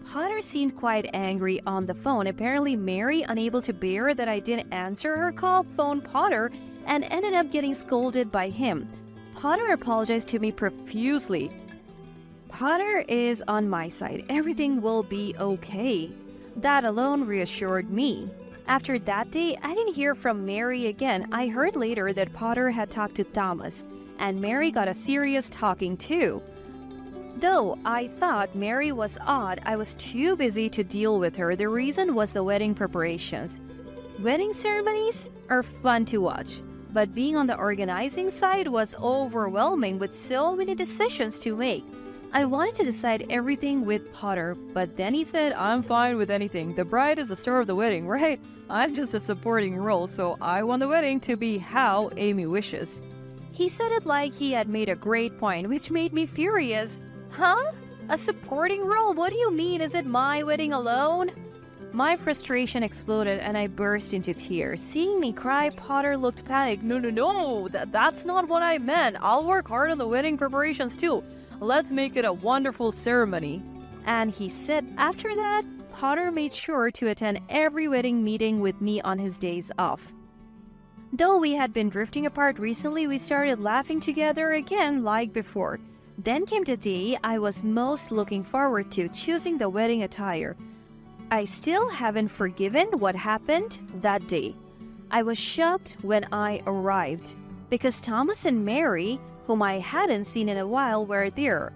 Potter seemed quite angry on the phone. Apparently, Mary, unable to bear that I didn't answer her call, phoned Potter and ended up getting scolded by him. Potter apologized to me profusely. Potter is on my side. Everything will be okay. That alone reassured me. After that day, I didn't hear from Mary again. I heard later that Potter had talked to Thomas, and Mary got a serious talking to. Though I thought Mary was odd, I was too busy to deal with her. The reason was the wedding preparations. Wedding ceremonies are fun to watch, but being on the organizing side was overwhelming with so many decisions to make. I wanted to decide everything with Potter, but then he said, I'm fine with anything. The bride is the star of the wedding, right? I'm just a supporting role, so I want the wedding to be how Amy wishes. He said it like he had made a great point, which made me furious. Huh? A supporting role? What do you mean? Is it my wedding alone? My frustration exploded and I burst into tears. Seeing me cry, Potter looked panicked. No, that's not what I meant. I'll work hard on the wedding preparations too. Let's make it a wonderful ceremony. And he said after that, Potter made sure to attend every wedding meeting with me on his days off. Though we had been drifting apart recently, we started laughing together again like before. Then came the day I was most looking forward to, choosing the wedding attire. I still haven't forgiven what happened that day. I was shocked when I arrived, because Thomas and Mary, whom I hadn't seen in a while, were there.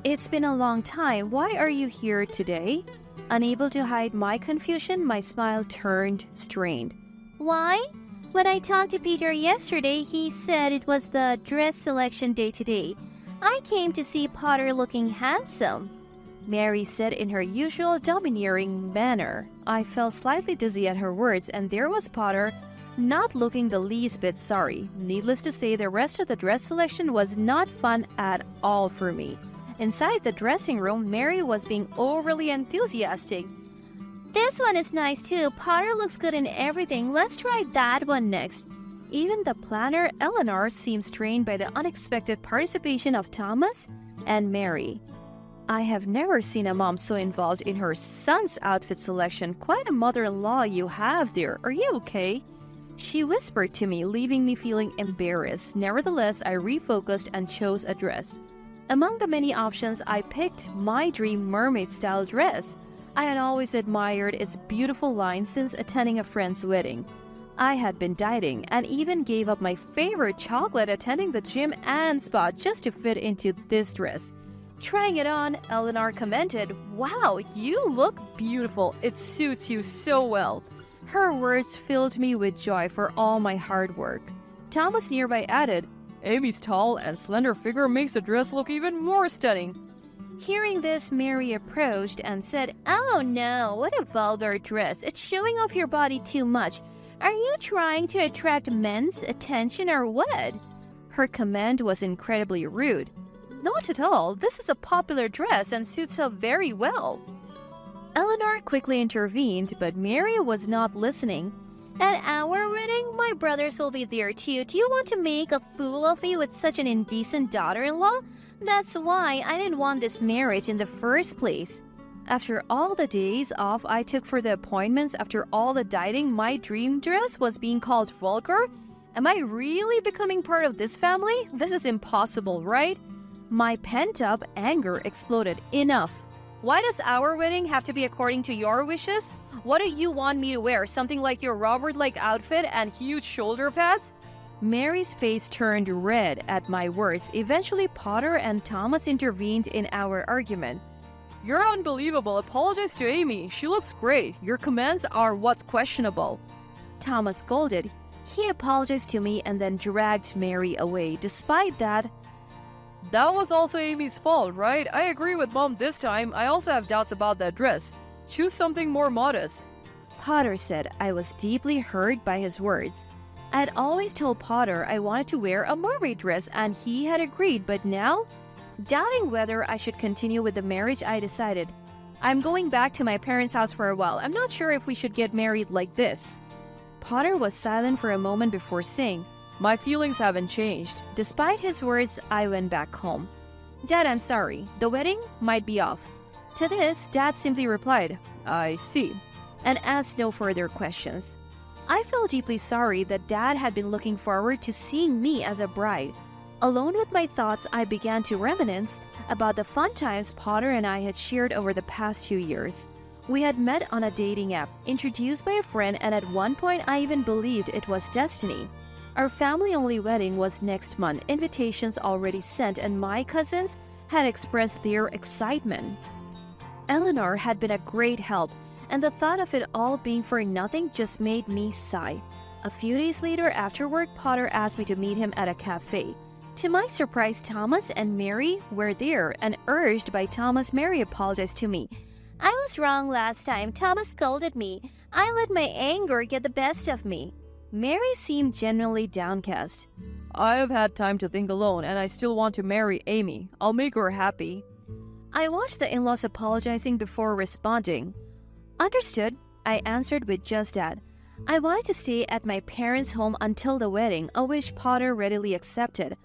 It's been a long time. Why are you here today? Unable to hide my confusion, my smile turned strained. Why? When I talked to Peter yesterday, he said it was the dress selection day today. I came to see Potter looking handsome, Mary said in her usual domineering manner. I felt slightly dizzy at her words, and there was Potter, not looking the least bit sorry. Needless to say, the rest of the dress selection was not fun at all for me. Inside the dressing room, Mary was being overly enthusiastic. This one is nice too. Potter looks good in everything. Let's try that one next. Even the planner, Eleanor, seemed strained by the unexpected participation of Thomas and Mary. I have never seen a mom so involved in her son's outfit selection. Quite a mother-in-law you have there. Are you okay? She whispered to me, leaving me feeling embarrassed. Nevertheless, I refocused and chose a dress. Among the many options, I picked my dream mermaid-style dress. I had always admired its beautiful line since attending a friend's wedding. I had been dieting and even gave up my favorite chocolate attending the gym and spa just to fit into this dress. Trying it on, Eleanor commented, "Wow, you look beautiful. It suits you so well." Her words filled me with joy for all my hard work. Thomas nearby added, "Amy's tall and slender figure makes the dress look even more stunning." Hearing this, Mary approached and said, "Oh no, what a vulgar dress. It's showing off your body too much. Are you trying to attract men's attention or what?" Her command was incredibly rude. "Not at all. This is a popular dress and suits her very well." Eleanor quickly intervened, but Mary was not listening. "At our wedding, my brothers will be there too. Do you want to make a fool of me with such an indecent daughter-in-law? That's why I didn't want this marriage in the first place." After all the days off I took for the appointments, after all the dieting, my dream dress was being called vulgar? Am I really becoming part of this family? This is impossible, right? My pent-up anger exploded. Enough. Why does our wedding have to be according to your wishes? What do you want me to wear? Something like your Robert-like outfit and huge shoulder pads? Mary's face turned red at my words. Eventually, Potter and Thomas intervened in our argument. "You're unbelievable. Apologize to Amy. She looks great. Your commands are what's questionable." Thomas scolded. He apologized to me and then dragged Mary away. Despite that was also Amy's fault, right? I agree with Mom this time. I also have doubts about that dress. Choose something more modest. Potter said. I was deeply hurt by his words. I had always told Potter I wanted to wear a mermaid dress and he had agreed, but now, doubting whether I should continue with the marriage, I decided, I'm going back to my parents' house for a while. I'm not sure if we should get married like this. Potter was silent for a moment before saying, "My feelings haven't changed." Despite his words, I went back home. "Dad, I'm sorry. The wedding might be off. To this, Dad simply replied, "I see," and asked no further questions. I felt deeply sorry that Dad had been looking forward to seeing me as a bride. Alone with my thoughts, I began to reminisce about the fun times Potter and I had shared over the past 2 years. We had met on a dating app, introduced by a friend, and at one point I even believed it was destiny. Our family-only wedding was next month, invitations already sent, and my cousins had expressed their excitement. Eleanor had been a great help, and the thought of it all being for nothing just made me sigh. A few days later, after work, Potter asked me to meet him at a cafe. To my surprise, Thomas and Mary were there, and urged by Thomas, Mary apologized to me. "I was wrong last time. Thomas scolded me. I let my anger get the best of me." Mary seemed genuinely downcast. "I have had time to think alone, and I still want to marry Amy. I'll make her happy." I watched the in-laws apologizing before responding. "Understood," I answered with just that. I wanted to stay at my parents' home until the wedding, a wish Potter readily accepted.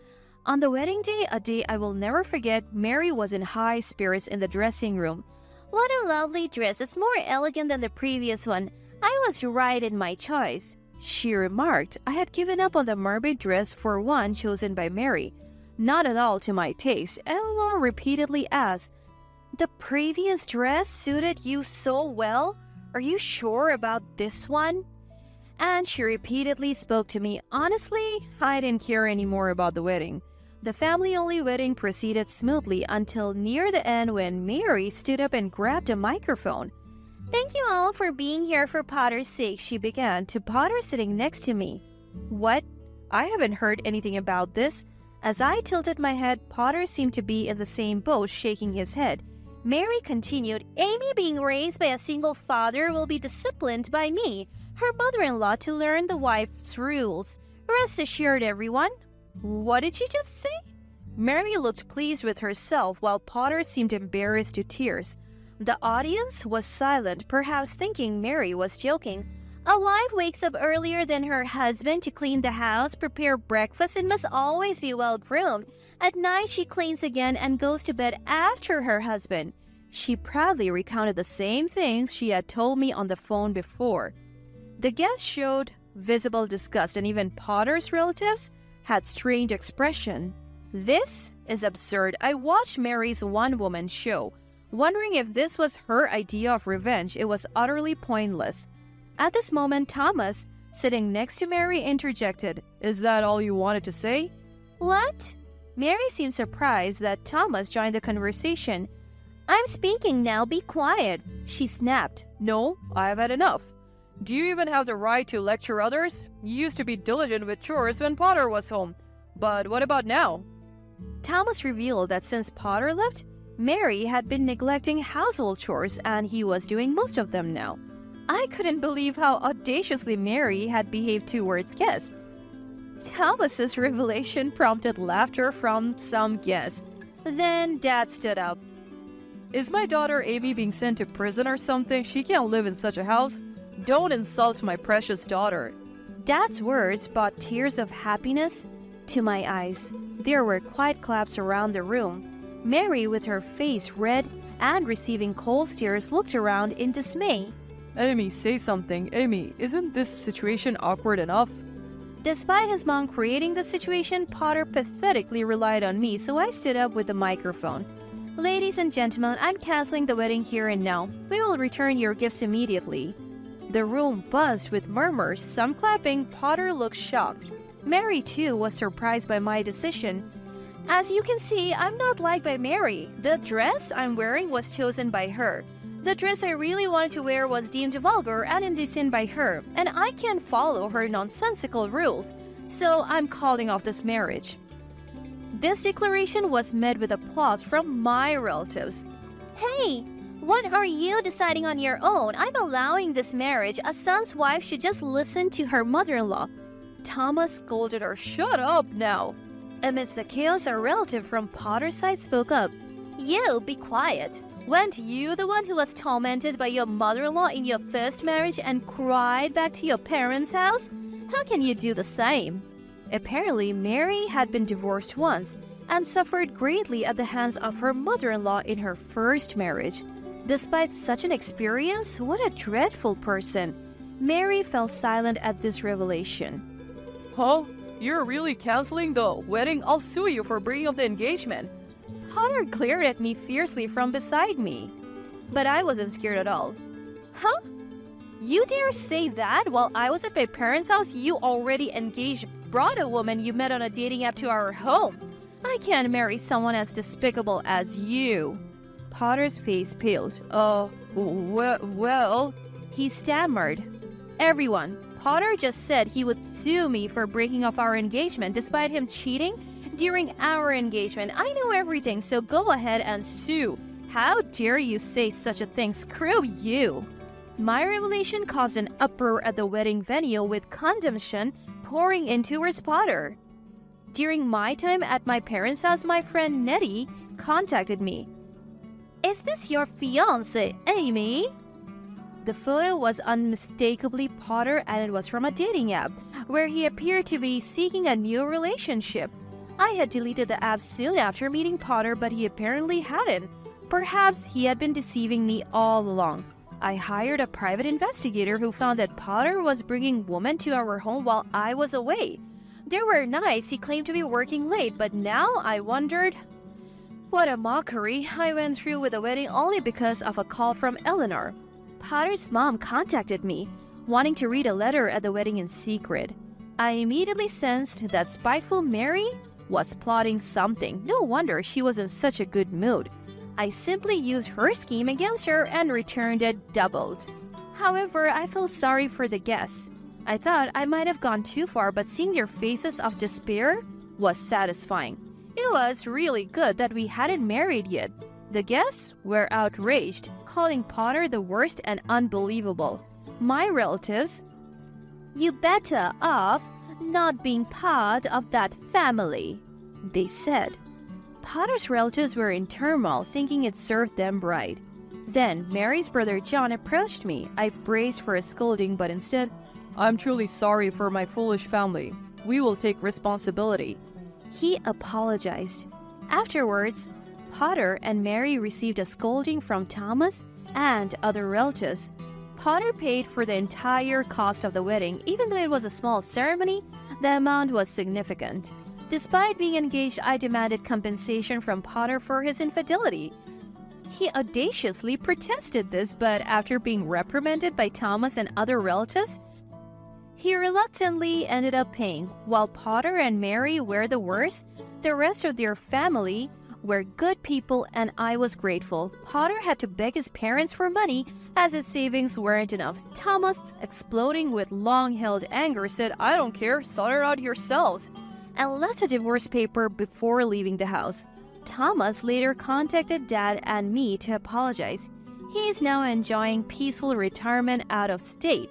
On the wedding day, a day I will never forget, Mary was in high spirits in the dressing room. "What a lovely dress. It's more elegant than the previous one. I was right in my choice," she remarked. I had given up on the mermaid dress for one chosen by Mary. Not at all to my taste. Eleanor repeatedly asked, "The previous dress suited you so well? Are you sure about this one?" And she repeatedly spoke to me. Honestly, I didn't care anymore about the wedding. The family-only wedding proceeded smoothly until near the end when Mary stood up and grabbed a microphone. "Thank you all for being here for Potter's sake," she began, to Potter sitting next to me. "What? I haven't heard anything about this." As I tilted my head, Potter seemed to be in the same boat, shaking his head. Mary continued, "Amy, being raised by a single father, will be disciplined by me, her mother-in-law, to learn the wife's rules. Rest assured, everyone." "What did she just say?" Mary looked pleased with herself, while Potter seemed embarrassed to tears. The audience was silent, perhaps thinking Mary was joking. "A wife wakes up earlier than her husband to clean the house, prepare breakfast, and must always be well-groomed. At night she cleans again and goes to bed after her husband." She proudly recounted the same things she had told me on the phone before. The guests showed visible disgust, and even Potter's relatives had strange expression. "This is absurd." I watched Mary's one-woman show, wondering if this was her idea of revenge. It was utterly pointless. At this moment, Thomas, sitting next to Mary, interjected, "Is that all you wanted to say?" "What?" Mary seemed surprised that Thomas joined the conversation. "I'm speaking now, be quiet," she snapped. "No, I have had enough. Do you even have the right to lecture others? You used to be diligent with chores when Potter was home. But what about now?" Thomas revealed that since Potter left, Mary had been neglecting household chores, and he was doing most of them now. I couldn't believe how audaciously Mary had behaved towards guests. Thomas's revelation prompted laughter from some guests. Then Dad stood up. "Is my daughter Amy being sent to prison or something? She can't live in such a house. Don't insult my precious daughter." Dad's words brought tears of happiness to my eyes. There were quiet claps around the room. Mary, with her face red and receiving cold stares, looked around in dismay. "Amy, say something. Amy, isn't this situation awkward enough?" Despite his mom creating the situation, Potter pathetically relied on me, so I stood up with the microphone. "Ladies and gentlemen, I'm canceling the wedding here and now. We will return your gifts immediately." The room buzzed with murmurs, some clapping. Potter looked shocked. Mary, too, was surprised by my decision. "As you can see, I'm not liked by Mary. The dress I'm wearing was chosen by her. The dress I really wanted to wear was deemed vulgar and indecent by her, and I can't follow her nonsensical rules, so I'm calling off this marriage." This declaration was met with applause from my relatives. "Hey, what are you deciding on your own? I'm allowing this marriage. A son's wife should just listen to her mother-in-law." Thomas scolded her. "Shut up now." Amidst the chaos, a relative from Potter's side spoke up. "You, be quiet. Weren't you the one who was tormented by your mother-in-law in your first marriage and cried back to your parents' house? How can you do the same?" Apparently, Mary had been divorced once. and suffered greatly at the hands of her mother-in-law in her first marriage. Despite such an experience, what a dreadful person. Mary fell silent at this revelation. Huh? You're really canceling the wedding? I'll sue you for breaking up the engagement. Potter glared at me fiercely from beside me. But I wasn't scared at all. Huh? You dare say that while I was at my parents' house, you already engaged, brought a woman you met on a dating app to our home. I can't marry someone as despicable as you. Potter's face paled. Well, he stammered. Everyone, Potter just said he would sue me for breaking off our engagement despite him cheating during our engagement. I know everything, so go ahead and sue. How dare you say such a thing? Screw you. My revelation caused an uproar at the wedding venue with condemnation pouring in towards Potter. During my time at my parents' house, my friend Nettie contacted me. Is this your fiancé, Amy? The photo was unmistakably Potter, and it was from a dating app, where he appeared to be seeking a new relationship. I had deleted the app soon after meeting Potter, but he apparently hadn't. Perhaps he had been deceiving me all along. I hired a private investigator who found that Potter was bringing women to our home while I was away. They were nice, he claimed to be working late, but now I wondered... What a mockery. I went through with the wedding only because of a call from Eleanor. Potter's mom contacted me, wanting to read a letter at the wedding in secret. I immediately sensed that spiteful Mary was plotting something. No wonder she was in such a good mood. I simply used her scheme against her and returned it doubled. However, I felt sorry for the guests. I thought I might have gone too far, but seeing their faces of despair was satisfying. It was really good that we hadn't married yet. The guests were outraged, calling Potter the worst and unbelievable. My relatives, you better off not being part of that family, they said. Potter's relatives were in turmoil, thinking it served them right. Then Mary's brother John approached me. I braced for a scolding, but instead, I'm truly sorry for my foolish family. We will take responsibility. He apologized. Afterwards, Potter and Mary received a scolding from Thomas and other relatives. Potter paid for the entire cost of the wedding. Even though it was a small ceremony, the amount was significant. Despite being engaged, I demanded compensation from Potter for his infidelity. He audaciously protested this, but after being reprimanded by Thomas and other relatives, he reluctantly ended up paying. While Potter and Mary were the worst, the rest of their family were good people, and I was grateful. Potter had to beg his parents for money as his savings weren't enough. Thomas, exploding with long-held anger, said, I don't care, sort it out yourselves, and left a divorce paper before leaving the house. Thomas later contacted Dad and me to apologize. He is now enjoying peaceful retirement out of state.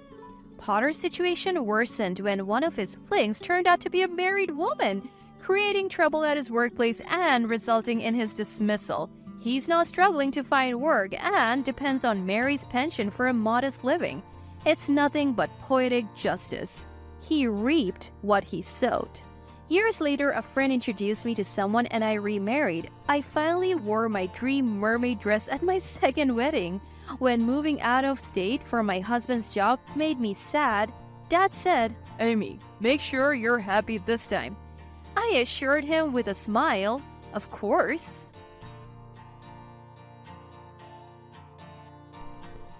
Potter's situation worsened when one of his flings turned out to be a married woman, creating trouble at his workplace and resulting in his dismissal. He's now struggling to find work and depends on Mary's pension for a modest living. It's nothing but poetic justice. He reaped what he sowed. Years later, a friend introduced me to someone and I remarried. I finally wore my dream mermaid dress at my second wedding. When moving out of state for my husband's job made me sad, Dad said, Amy, make sure you're happy this time. I assured him with a smile, of course.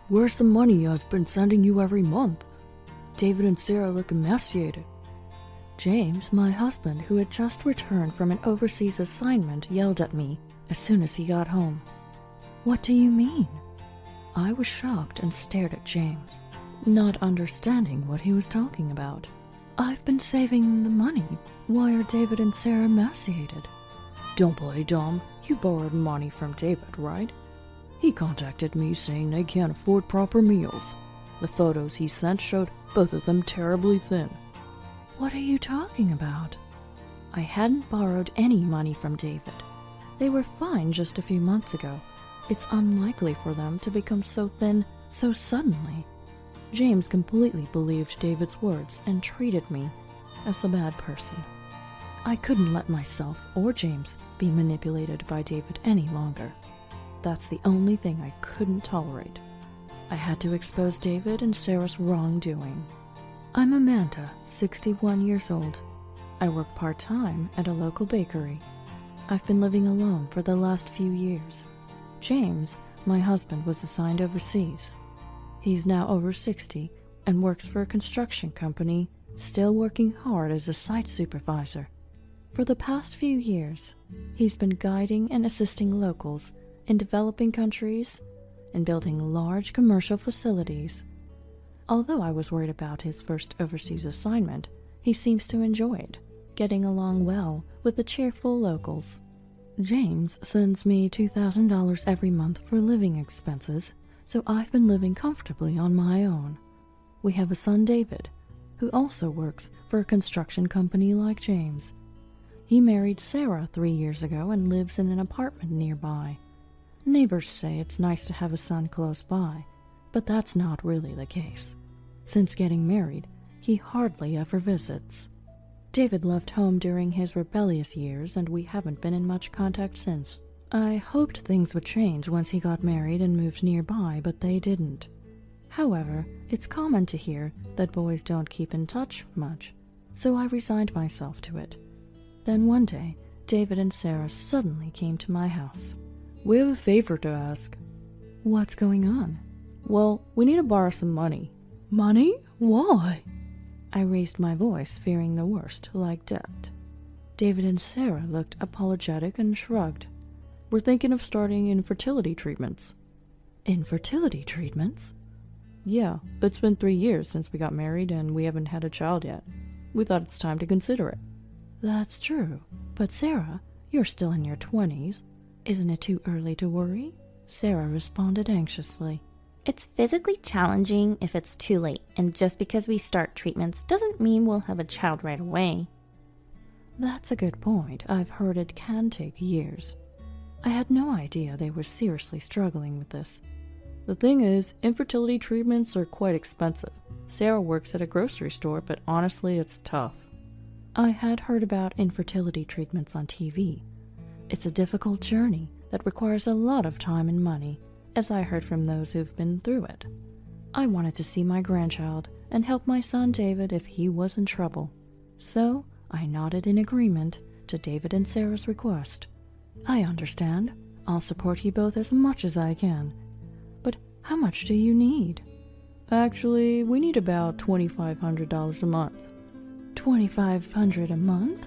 Where's the money I've been sending you every month? David and Sarah look emaciated. James, my husband, who had just returned from an overseas assignment, yelled at me as soon as he got home. What do you mean? I was shocked and stared at James, not understanding what he was talking about. I've been saving the money. Why are David and Sarah emaciated? Don't play dumb. You borrowed money from David, right? He contacted me saying they can't afford proper meals. The photos he sent showed both of them terribly thin. What are you talking about? I hadn't borrowed any money from David. They were fine just a few months ago. It's unlikely for them to become so thin so suddenly. James completely believed David's words and treated me as the bad person. I couldn't let myself or James be manipulated by David any longer. That's the only thing I couldn't tolerate. I had to expose David and Sarah's wrongdoing. I'm Amanda, 61 years old. I work part-time at a local bakery. I've been living alone for the last few years. James, my husband, was assigned overseas. He's now over 60 and works for a construction company, still working hard as a site supervisor. For the past few years, he's been guiding and assisting locals in developing countries and building large commercial facilities. Although I was worried about his first overseas assignment, he seems to enjoy it, getting along well with the cheerful locals. James sends me $2,000 every month for living expenses, so I've been living comfortably on my own. We have a son, David, who also works for a construction company like James. He married Sarah 3 years ago and lives in an apartment nearby. Neighbors say it's nice to have a son close by, but that's not really the case. Since getting married, he hardly ever visits. David left home during his rebellious years, and we haven't been in much contact since. I hoped things would change once he got married and moved nearby, but they didn't. However, it's common to hear that boys don't keep in touch much, so I resigned myself to it. Then one day, David and Sarah suddenly came to my house. We have a favor to ask. What's going on? Well, we need to borrow some money. Money? Why? I raised my voice, fearing the worst, like debt. David and Sarah looked apologetic and shrugged. We're thinking of starting infertility treatments. Infertility treatments? Yeah, it's been 3 years since we got married and we haven't had a child yet. We thought it's time to consider it. That's true. But Sarah, you're still in your 20s. Isn't it too early to worry? Sarah responded anxiously. It's physically challenging if it's too late, and just because we start treatments doesn't mean we'll have a child right away. That's a good point. I've heard it can take years. I had no idea they were seriously struggling with this. The thing is, infertility treatments are quite expensive. Sarah works at a grocery store, but honestly, it's tough. I had heard about infertility treatments on TV. It's a difficult journey that requires a lot of time and money, as I heard from those who've been through it. I wanted to see my grandchild and help my son David if he was in trouble. So I nodded in agreement to David and Sarah's request. I understand. I'll support you both as much as I can. But how much do you need? Actually, we need about $2,500 a month. $2,500 a month?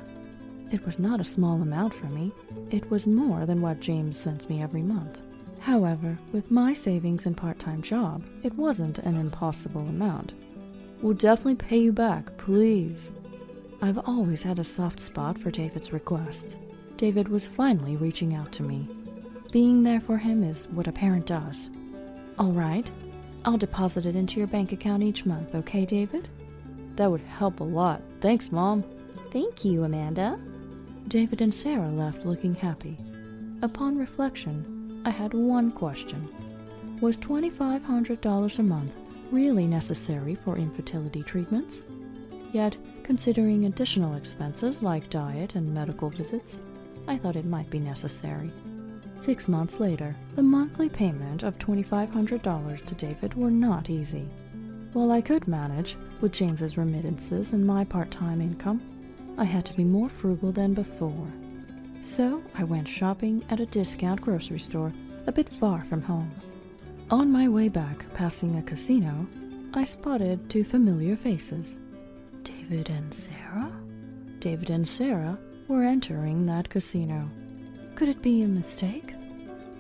It was not a small amount for me. It was more than what James sends me every month. However, with my savings and part-time job, it wasn't an impossible amount. We'll definitely pay you back, please. I've always had a soft spot for David's requests. David was finally reaching out to me. Being there for him is what a parent does. All right, I'll deposit it into your bank account each month, okay, David? That would help a lot. Thanks, Mom. Thank you, Amanda. David and Sarah left looking happy. Upon reflection, I had one question. Was $2,500 a month really necessary for infertility treatments? Yet, considering additional expenses like diet and medical visits, I thought it might be necessary. 6 months later, the monthly payment of $2,500 to David were not easy. While I could manage with James's remittances and my part-time income, I had to be more frugal than before. So I went shopping at a discount grocery store a bit far from home. On my way back, passing a casino, I spotted 2 familiar faces. David and Sarah? David and Sarah were entering that casino. Could it be a mistake?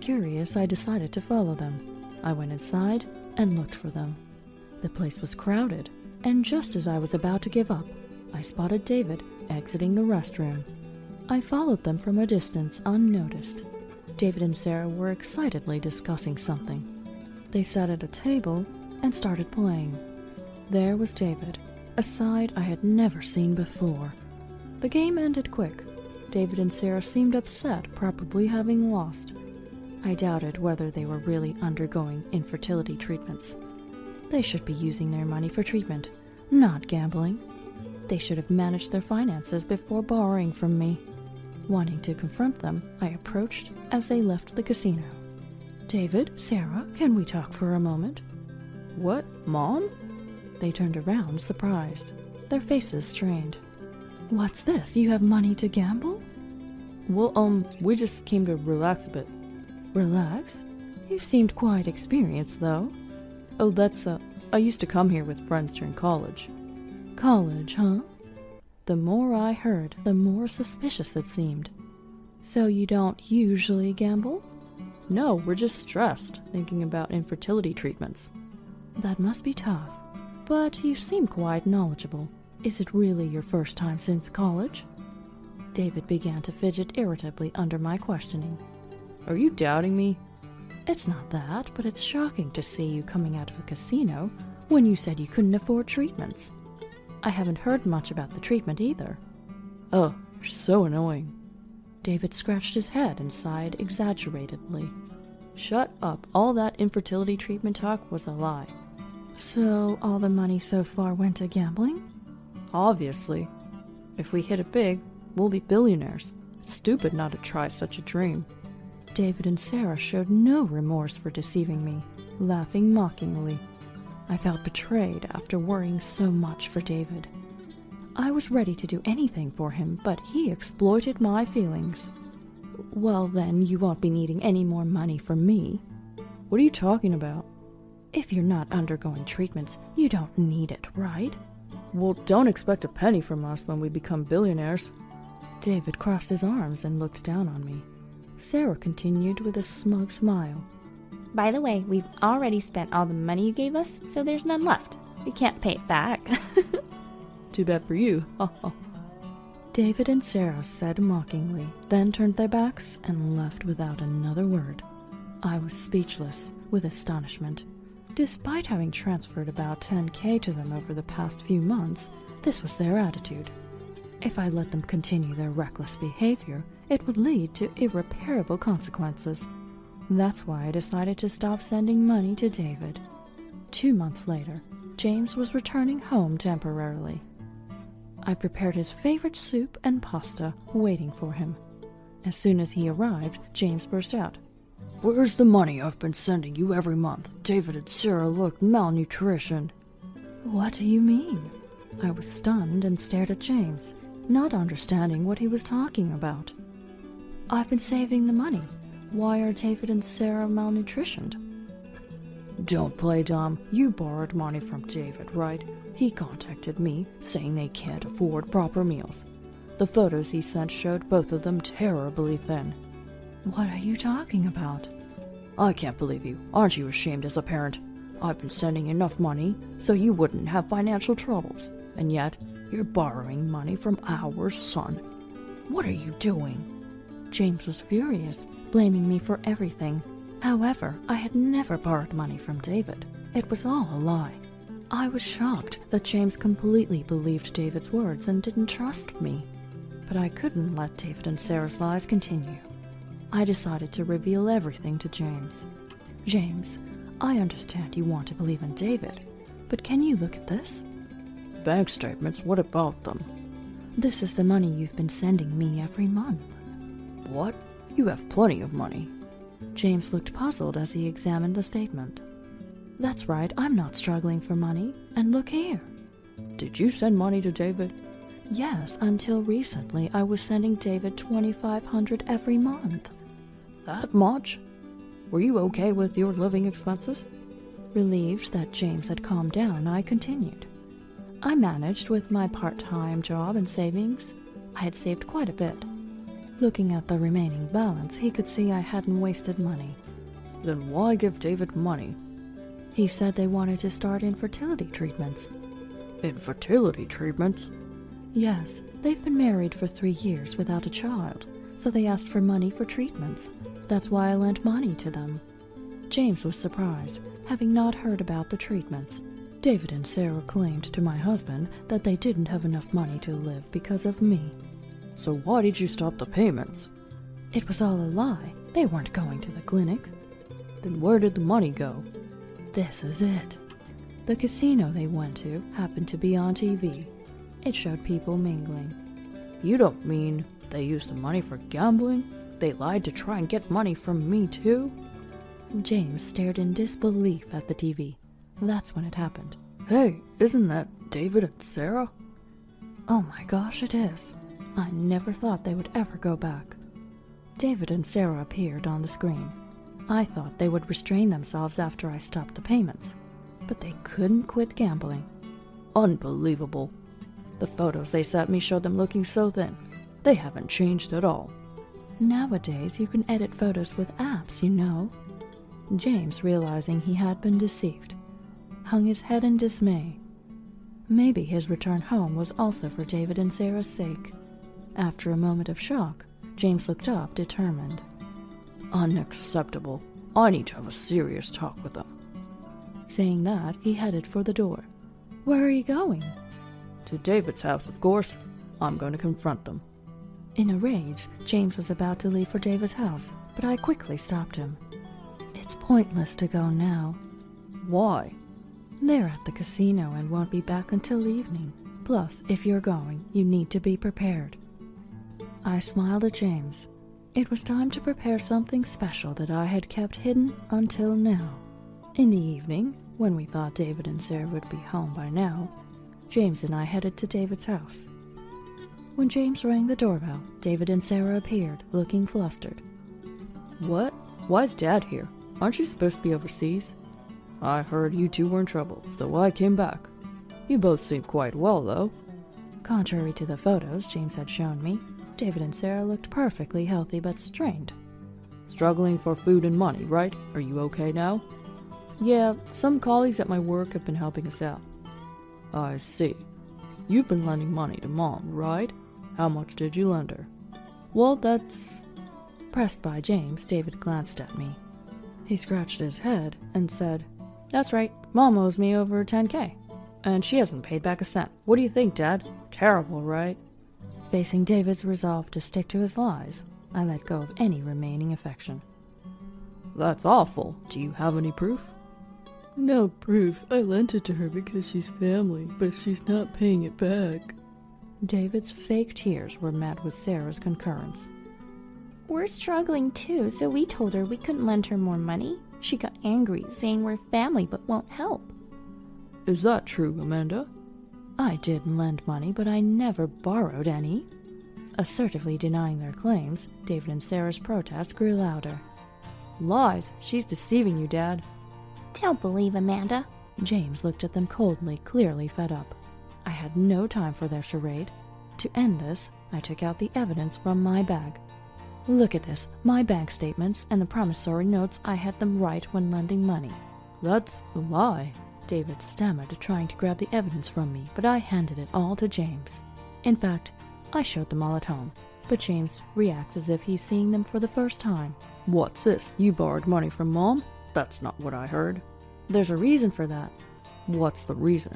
Curious, I decided to follow them. I went inside and looked for them. The place was crowded, and just as I was about to give up, I spotted David exiting the restroom. I followed them from a distance unnoticed. David and Sarah were excitedly discussing something. They sat at a table and started playing. There was David, a side I had never seen before. The game ended quick. David and Sarah seemed upset, probably having lost. I doubted whether they were really undergoing infertility treatments. They should be using their money for treatment, not gambling. They should have managed their finances before borrowing from me. Wanting to confront them, I approached as they left the casino. David, Sarah, can we talk for a moment? What, Mom? They turned around, surprised, their faces strained. What's this? You have money to gamble? Well, we just came to relax a bit. Relax? You seemed quite experienced, though. Oh, I used to come here with friends during college. College, huh? The more I heard, the more suspicious it seemed. So you don't usually gamble? No, we're just stressed, thinking about infertility treatments. That must be tough. But you seem quite knowledgeable. Is it really your first time since college? David began to fidget irritably under my questioning. Are you doubting me? It's not that, but it's shocking to see you coming out of a casino when you said you couldn't afford treatments. I haven't heard much about the treatment either. Oh, you're so annoying. David scratched his head and sighed exaggeratedly. Shut up, all that infertility treatment talk was a lie. So, all the money so far went to gambling? Obviously. If we hit it big, we'll be billionaires. It's stupid not to try such a dream. David and Sarah showed no remorse for deceiving me, laughing mockingly. I felt betrayed after worrying so much for David. I was ready to do anything for him, but he exploited my feelings. Well, then, you won't be needing any more money from me. What are you talking about? If you're not undergoing treatments, you don't need it, right? Well, don't expect a penny from us when we become billionaires. David crossed his arms and looked down on me. Sarah continued with a smug smile. By the way, we've already spent all the money you gave us, so there's none left. We can't pay it back. Too bad for you. David and Sarah said mockingly, then turned their backs and left without another word. I was speechless with astonishment. Despite having transferred about $10,000 to them over the past few months, this was their attitude. If I let them continue their reckless behavior, it would lead to irreparable consequences. That's why I decided to stop sending money to David. 2 months later, James was returning home temporarily. I prepared his favorite soup and pasta, waiting for him. As soon as he arrived, James burst out. Where's the money I've been sending you every month? David and Sarah look malnutritioned. What do you mean? I was stunned and stared at James, not understanding what he was talking about. I've been saving the money. Why are David and Sarah malnutritioned? Don't play dumb. You borrowed money from David, right? He contacted me, saying they can't afford proper meals. The photos he sent showed both of them terribly thin. What are you talking about? I can't believe you. Aren't you ashamed as a parent? I've been sending enough money so you wouldn't have financial troubles, and yet you're borrowing money from our son. What are you doing? James was furious, blaming me for everything. However, I had never borrowed money from David. It was all a lie. I was shocked that James completely believed David's words and didn't trust me. But I couldn't let David and Sarah's lies continue. I decided to reveal everything to James. James, I understand you want to believe in David, but can you look at this? Bank statements, what about them? This is the money you've been sending me every month. What? You have plenty of money. James looked puzzled as he examined the statement. That's right, I'm not struggling for money, and look here. Did you send money to David? Yes, until recently I was sending David $2,500 every month. That much? Were you okay with your living expenses? Relieved that James had calmed down, I continued. I managed with my part-time job and savings. I had saved quite a bit. Looking at the remaining balance, he could see I hadn't wasted money. Then why give David money? He said they wanted to start infertility treatments. Infertility treatments? Yes, they've been married for 3 years without a child, so they asked for money for treatments. That's why I lent money to them. James was surprised, having not heard about the treatments. David and Sarah claimed to my husband that they didn't have enough money to live because of me. So why did you stop the payments? It was all a lie. They weren't going to the clinic. Then where did the money go? This is it. The casino they went to happened to be on TV. It showed people mingling. You don't mean they used the money for gambling? They lied to try and get money from me too? James stared in disbelief at the TV. That's when it happened. Hey, isn't that David and Sarah? Oh my gosh, it is. I never thought they would ever go back. David and Sarah appeared on the screen. I thought they would restrain themselves after I stopped the payments, but they couldn't quit gambling. Unbelievable. The photos they sent me showed them looking so thin. They haven't changed at all. Nowadays, you can edit photos with apps, you know. James, realizing he had been deceived, hung his head in dismay. Maybe his return home was also for David and Sarah's sake. After a moment of shock, James looked up, determined. Unacceptable. I need to have a serious talk with them. Saying that, he headed for the door. Where are you going? To David's house, of course. I'm going to confront them. In a rage, James was about to leave for David's house, but I quickly stopped him. It's pointless to go now. Why? They're at the casino and won't be back until evening. Plus, if you're going, you need to be prepared. I smiled at James. It was time to prepare something special that I had kept hidden until now. In the evening, when we thought David and Sarah would be home by now, James and I headed to David's house. When James rang the doorbell, David and Sarah appeared, looking flustered. What? Why's Dad here? Aren't you supposed to be overseas? I heard you two were in trouble, so I came back. You both seem quite well, though. Contrary to the photos James had shown me, David and Sarah looked perfectly healthy but strained. Struggling for food and money, right? Are you okay now? Yeah, some colleagues at my work have been helping us out. I see. You've been lending money to Mom, right? How much did you lend her? Well, that's... Pressed by James, David glanced at me. He scratched his head and said, That's right, Mom owes me over $10,000, and she hasn't paid back a cent. What do you think, Dad? Terrible, right? Facing David's resolve to stick to his lies, I let go of any remaining affection. That's awful. Do you have any proof? No proof. I lent it to her because she's family, but she's not paying it back. David's fake tears were met with Sarah's concurrence. We're struggling too, so we told her we couldn't lend her more money. She got angry, saying we're family but won't help. Is that true, Amanda? I did lend money, but I never borrowed any. Assertively denying their claims, David and Sarah's protest grew louder. Lies. She's deceiving you, Dad. Don't believe Amanda. James looked at them coldly, clearly fed up. I had no time for their charade. To end this, I took out the evidence from my bag. Look at this, my bank statements and the promissory notes. I had them right when lending money. That's a lie. David stammered, trying to grab the evidence from me, but I handed it all to James. In fact, I showed them all at home, but James reacts as if he's seeing them for the first time. What's this? You borrowed money from Mom? That's not what I heard. There's a reason for that. What's the reason?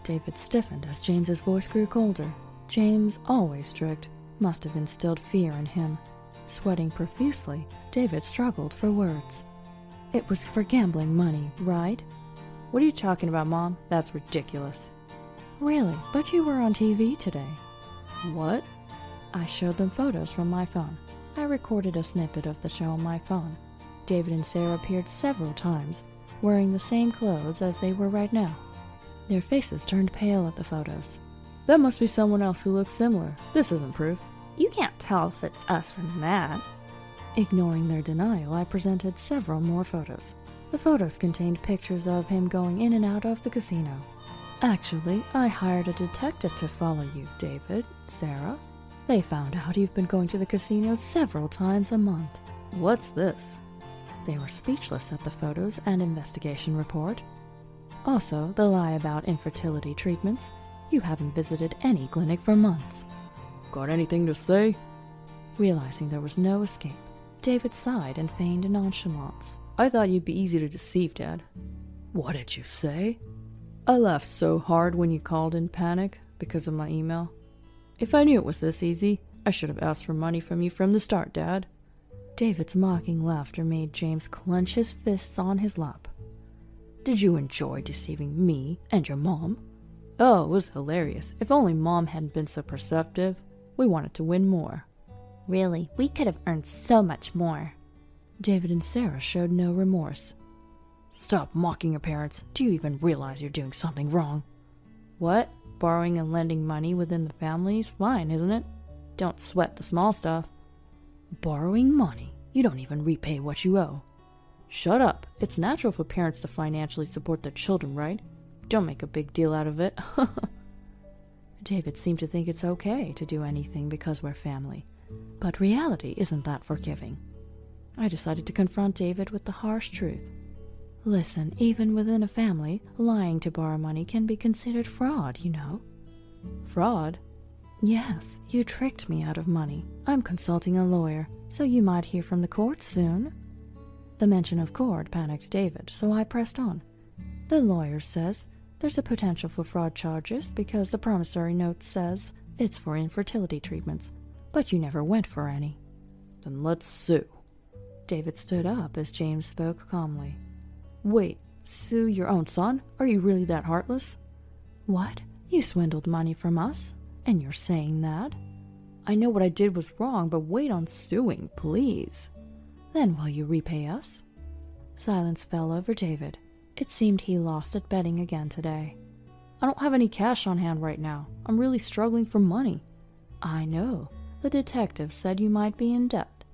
David stiffened as James's voice grew colder. James, always strict, must have instilled fear in him. Sweating profusely, David struggled for words. It was for gambling money, right? What are you talking about, Mom? That's ridiculous. Really? But you were on TV today. What? I showed them photos from my phone. I recorded a snippet of the show on my phone. David and Sarah appeared several times, wearing the same clothes as they were right now. Their faces turned pale at the photos. That must be someone else who looks similar. This isn't proof. You can't tell if it's us from that. Ignoring their denial, I presented several more photos. The photos contained pictures of him going in and out of the casino. Actually, I hired a detective to follow you, David, Sarah. They found out you've been going to the casino several times a month. What's this? They were speechless at the photos and investigation report. Also, the lie about infertility treatments. You haven't visited any clinic for months. Got anything to say? Realizing there was no escape, David sighed and feigned nonchalance. I thought you'd be easy to deceive, Dad. What did you say? I laughed so hard when you called in panic because of my email. If I knew it was this easy, I should have asked for money from you from the start, Dad. David's mocking laughter made James clench his fists on his lap. Did you enjoy deceiving me and your mom? Oh, it was hilarious. If only Mom hadn't been so perceptive. We wanted to win more. Really, we could have earned so much more. David and Sarah showed no remorse. Stop mocking your parents. Do you even realize you're doing something wrong? What? Borrowing and lending money within the family is fine, isn't it? Don't sweat the small stuff. Borrowing money? You don't even repay what you owe. Shut up. It's natural for parents to financially support their children, right? Don't make a big deal out of it. David seemed to think it's okay to do anything because we're family. But reality isn't that forgiving. I decided to confront David with the harsh truth. Listen, even within a family, lying to borrow money can be considered fraud, you know. Fraud? Yes, you tricked me out of money. I'm consulting a lawyer, so you might hear from the court soon. The mention of court panicked David, so I pressed on. The lawyer says there's a potential for fraud charges because the promissory note says it's for infertility treatments, but you never went for any. Then let's sue. David stood up as James spoke calmly. Wait, sue your own son? Are you really that heartless? What? You swindled money from us? And you're saying that? I know what I did was wrong, but wait on suing, please. Then will you repay us? Silence fell over David. It seemed he lost at betting again today. I don't have any cash on hand right now. I'm really struggling for money. I know. The detective said you might be in debt.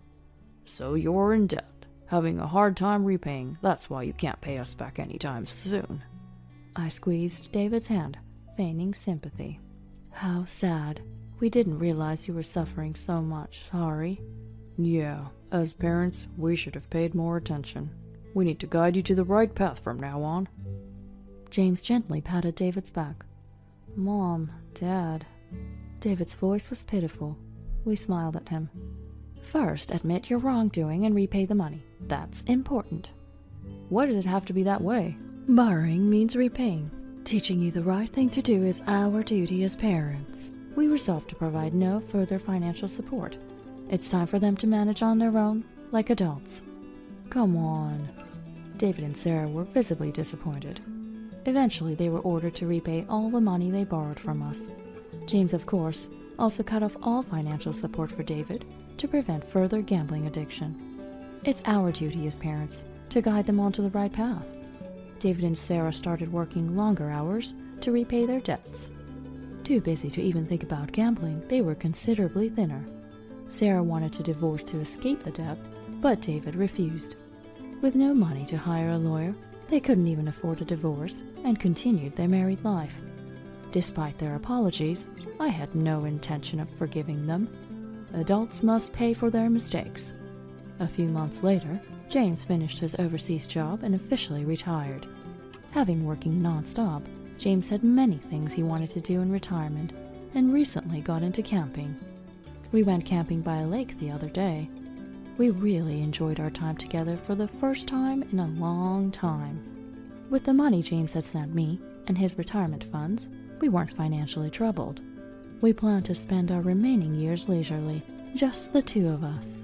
So you're in debt. Having a hard time repaying. That's why you can't pay us back anytime soon. I squeezed David's hand, feigning sympathy. How sad. We didn't realize you were suffering so much. Sorry. Yeah, as parents, we should have paid more attention. We need to guide you to the right path from now on. James gently patted David's back. Mom, Dad. David's voice was pitiful. We smiled at him. First, admit your wrongdoing and repay the money. That's important. Why does it have to be that way? Borrowing means repaying. Teaching you the right thing to do is our duty as parents. We resolved to provide no further financial support. It's time for them to manage on their own, like adults. Come on. David and Sarah were visibly disappointed. Eventually, they were ordered to repay all the money they borrowed from us. James, of course, also cut off all financial support for David to prevent further gambling addiction. It's our duty as parents to guide them onto the right path. David and Sarah started working longer hours to repay their debts. Too busy to even think about gambling, they were considerably thinner. Sarah wanted to divorce to escape the debt, but David refused. With no money to hire a lawyer, they couldn't even afford a divorce and continued their married life. Despite their apologies, I had no intention of forgiving them. Adults must pay for their mistakes. A few months later, James finished his overseas job and officially retired. Having working non-stop, James had many things he wanted to do in retirement and recently got into camping. We went camping by a lake the other day. We really enjoyed our time together for the first time in a long time. With the money James had sent me and his retirement funds, we weren't financially troubled. We planned to spend our remaining years leisurely, just the two of us.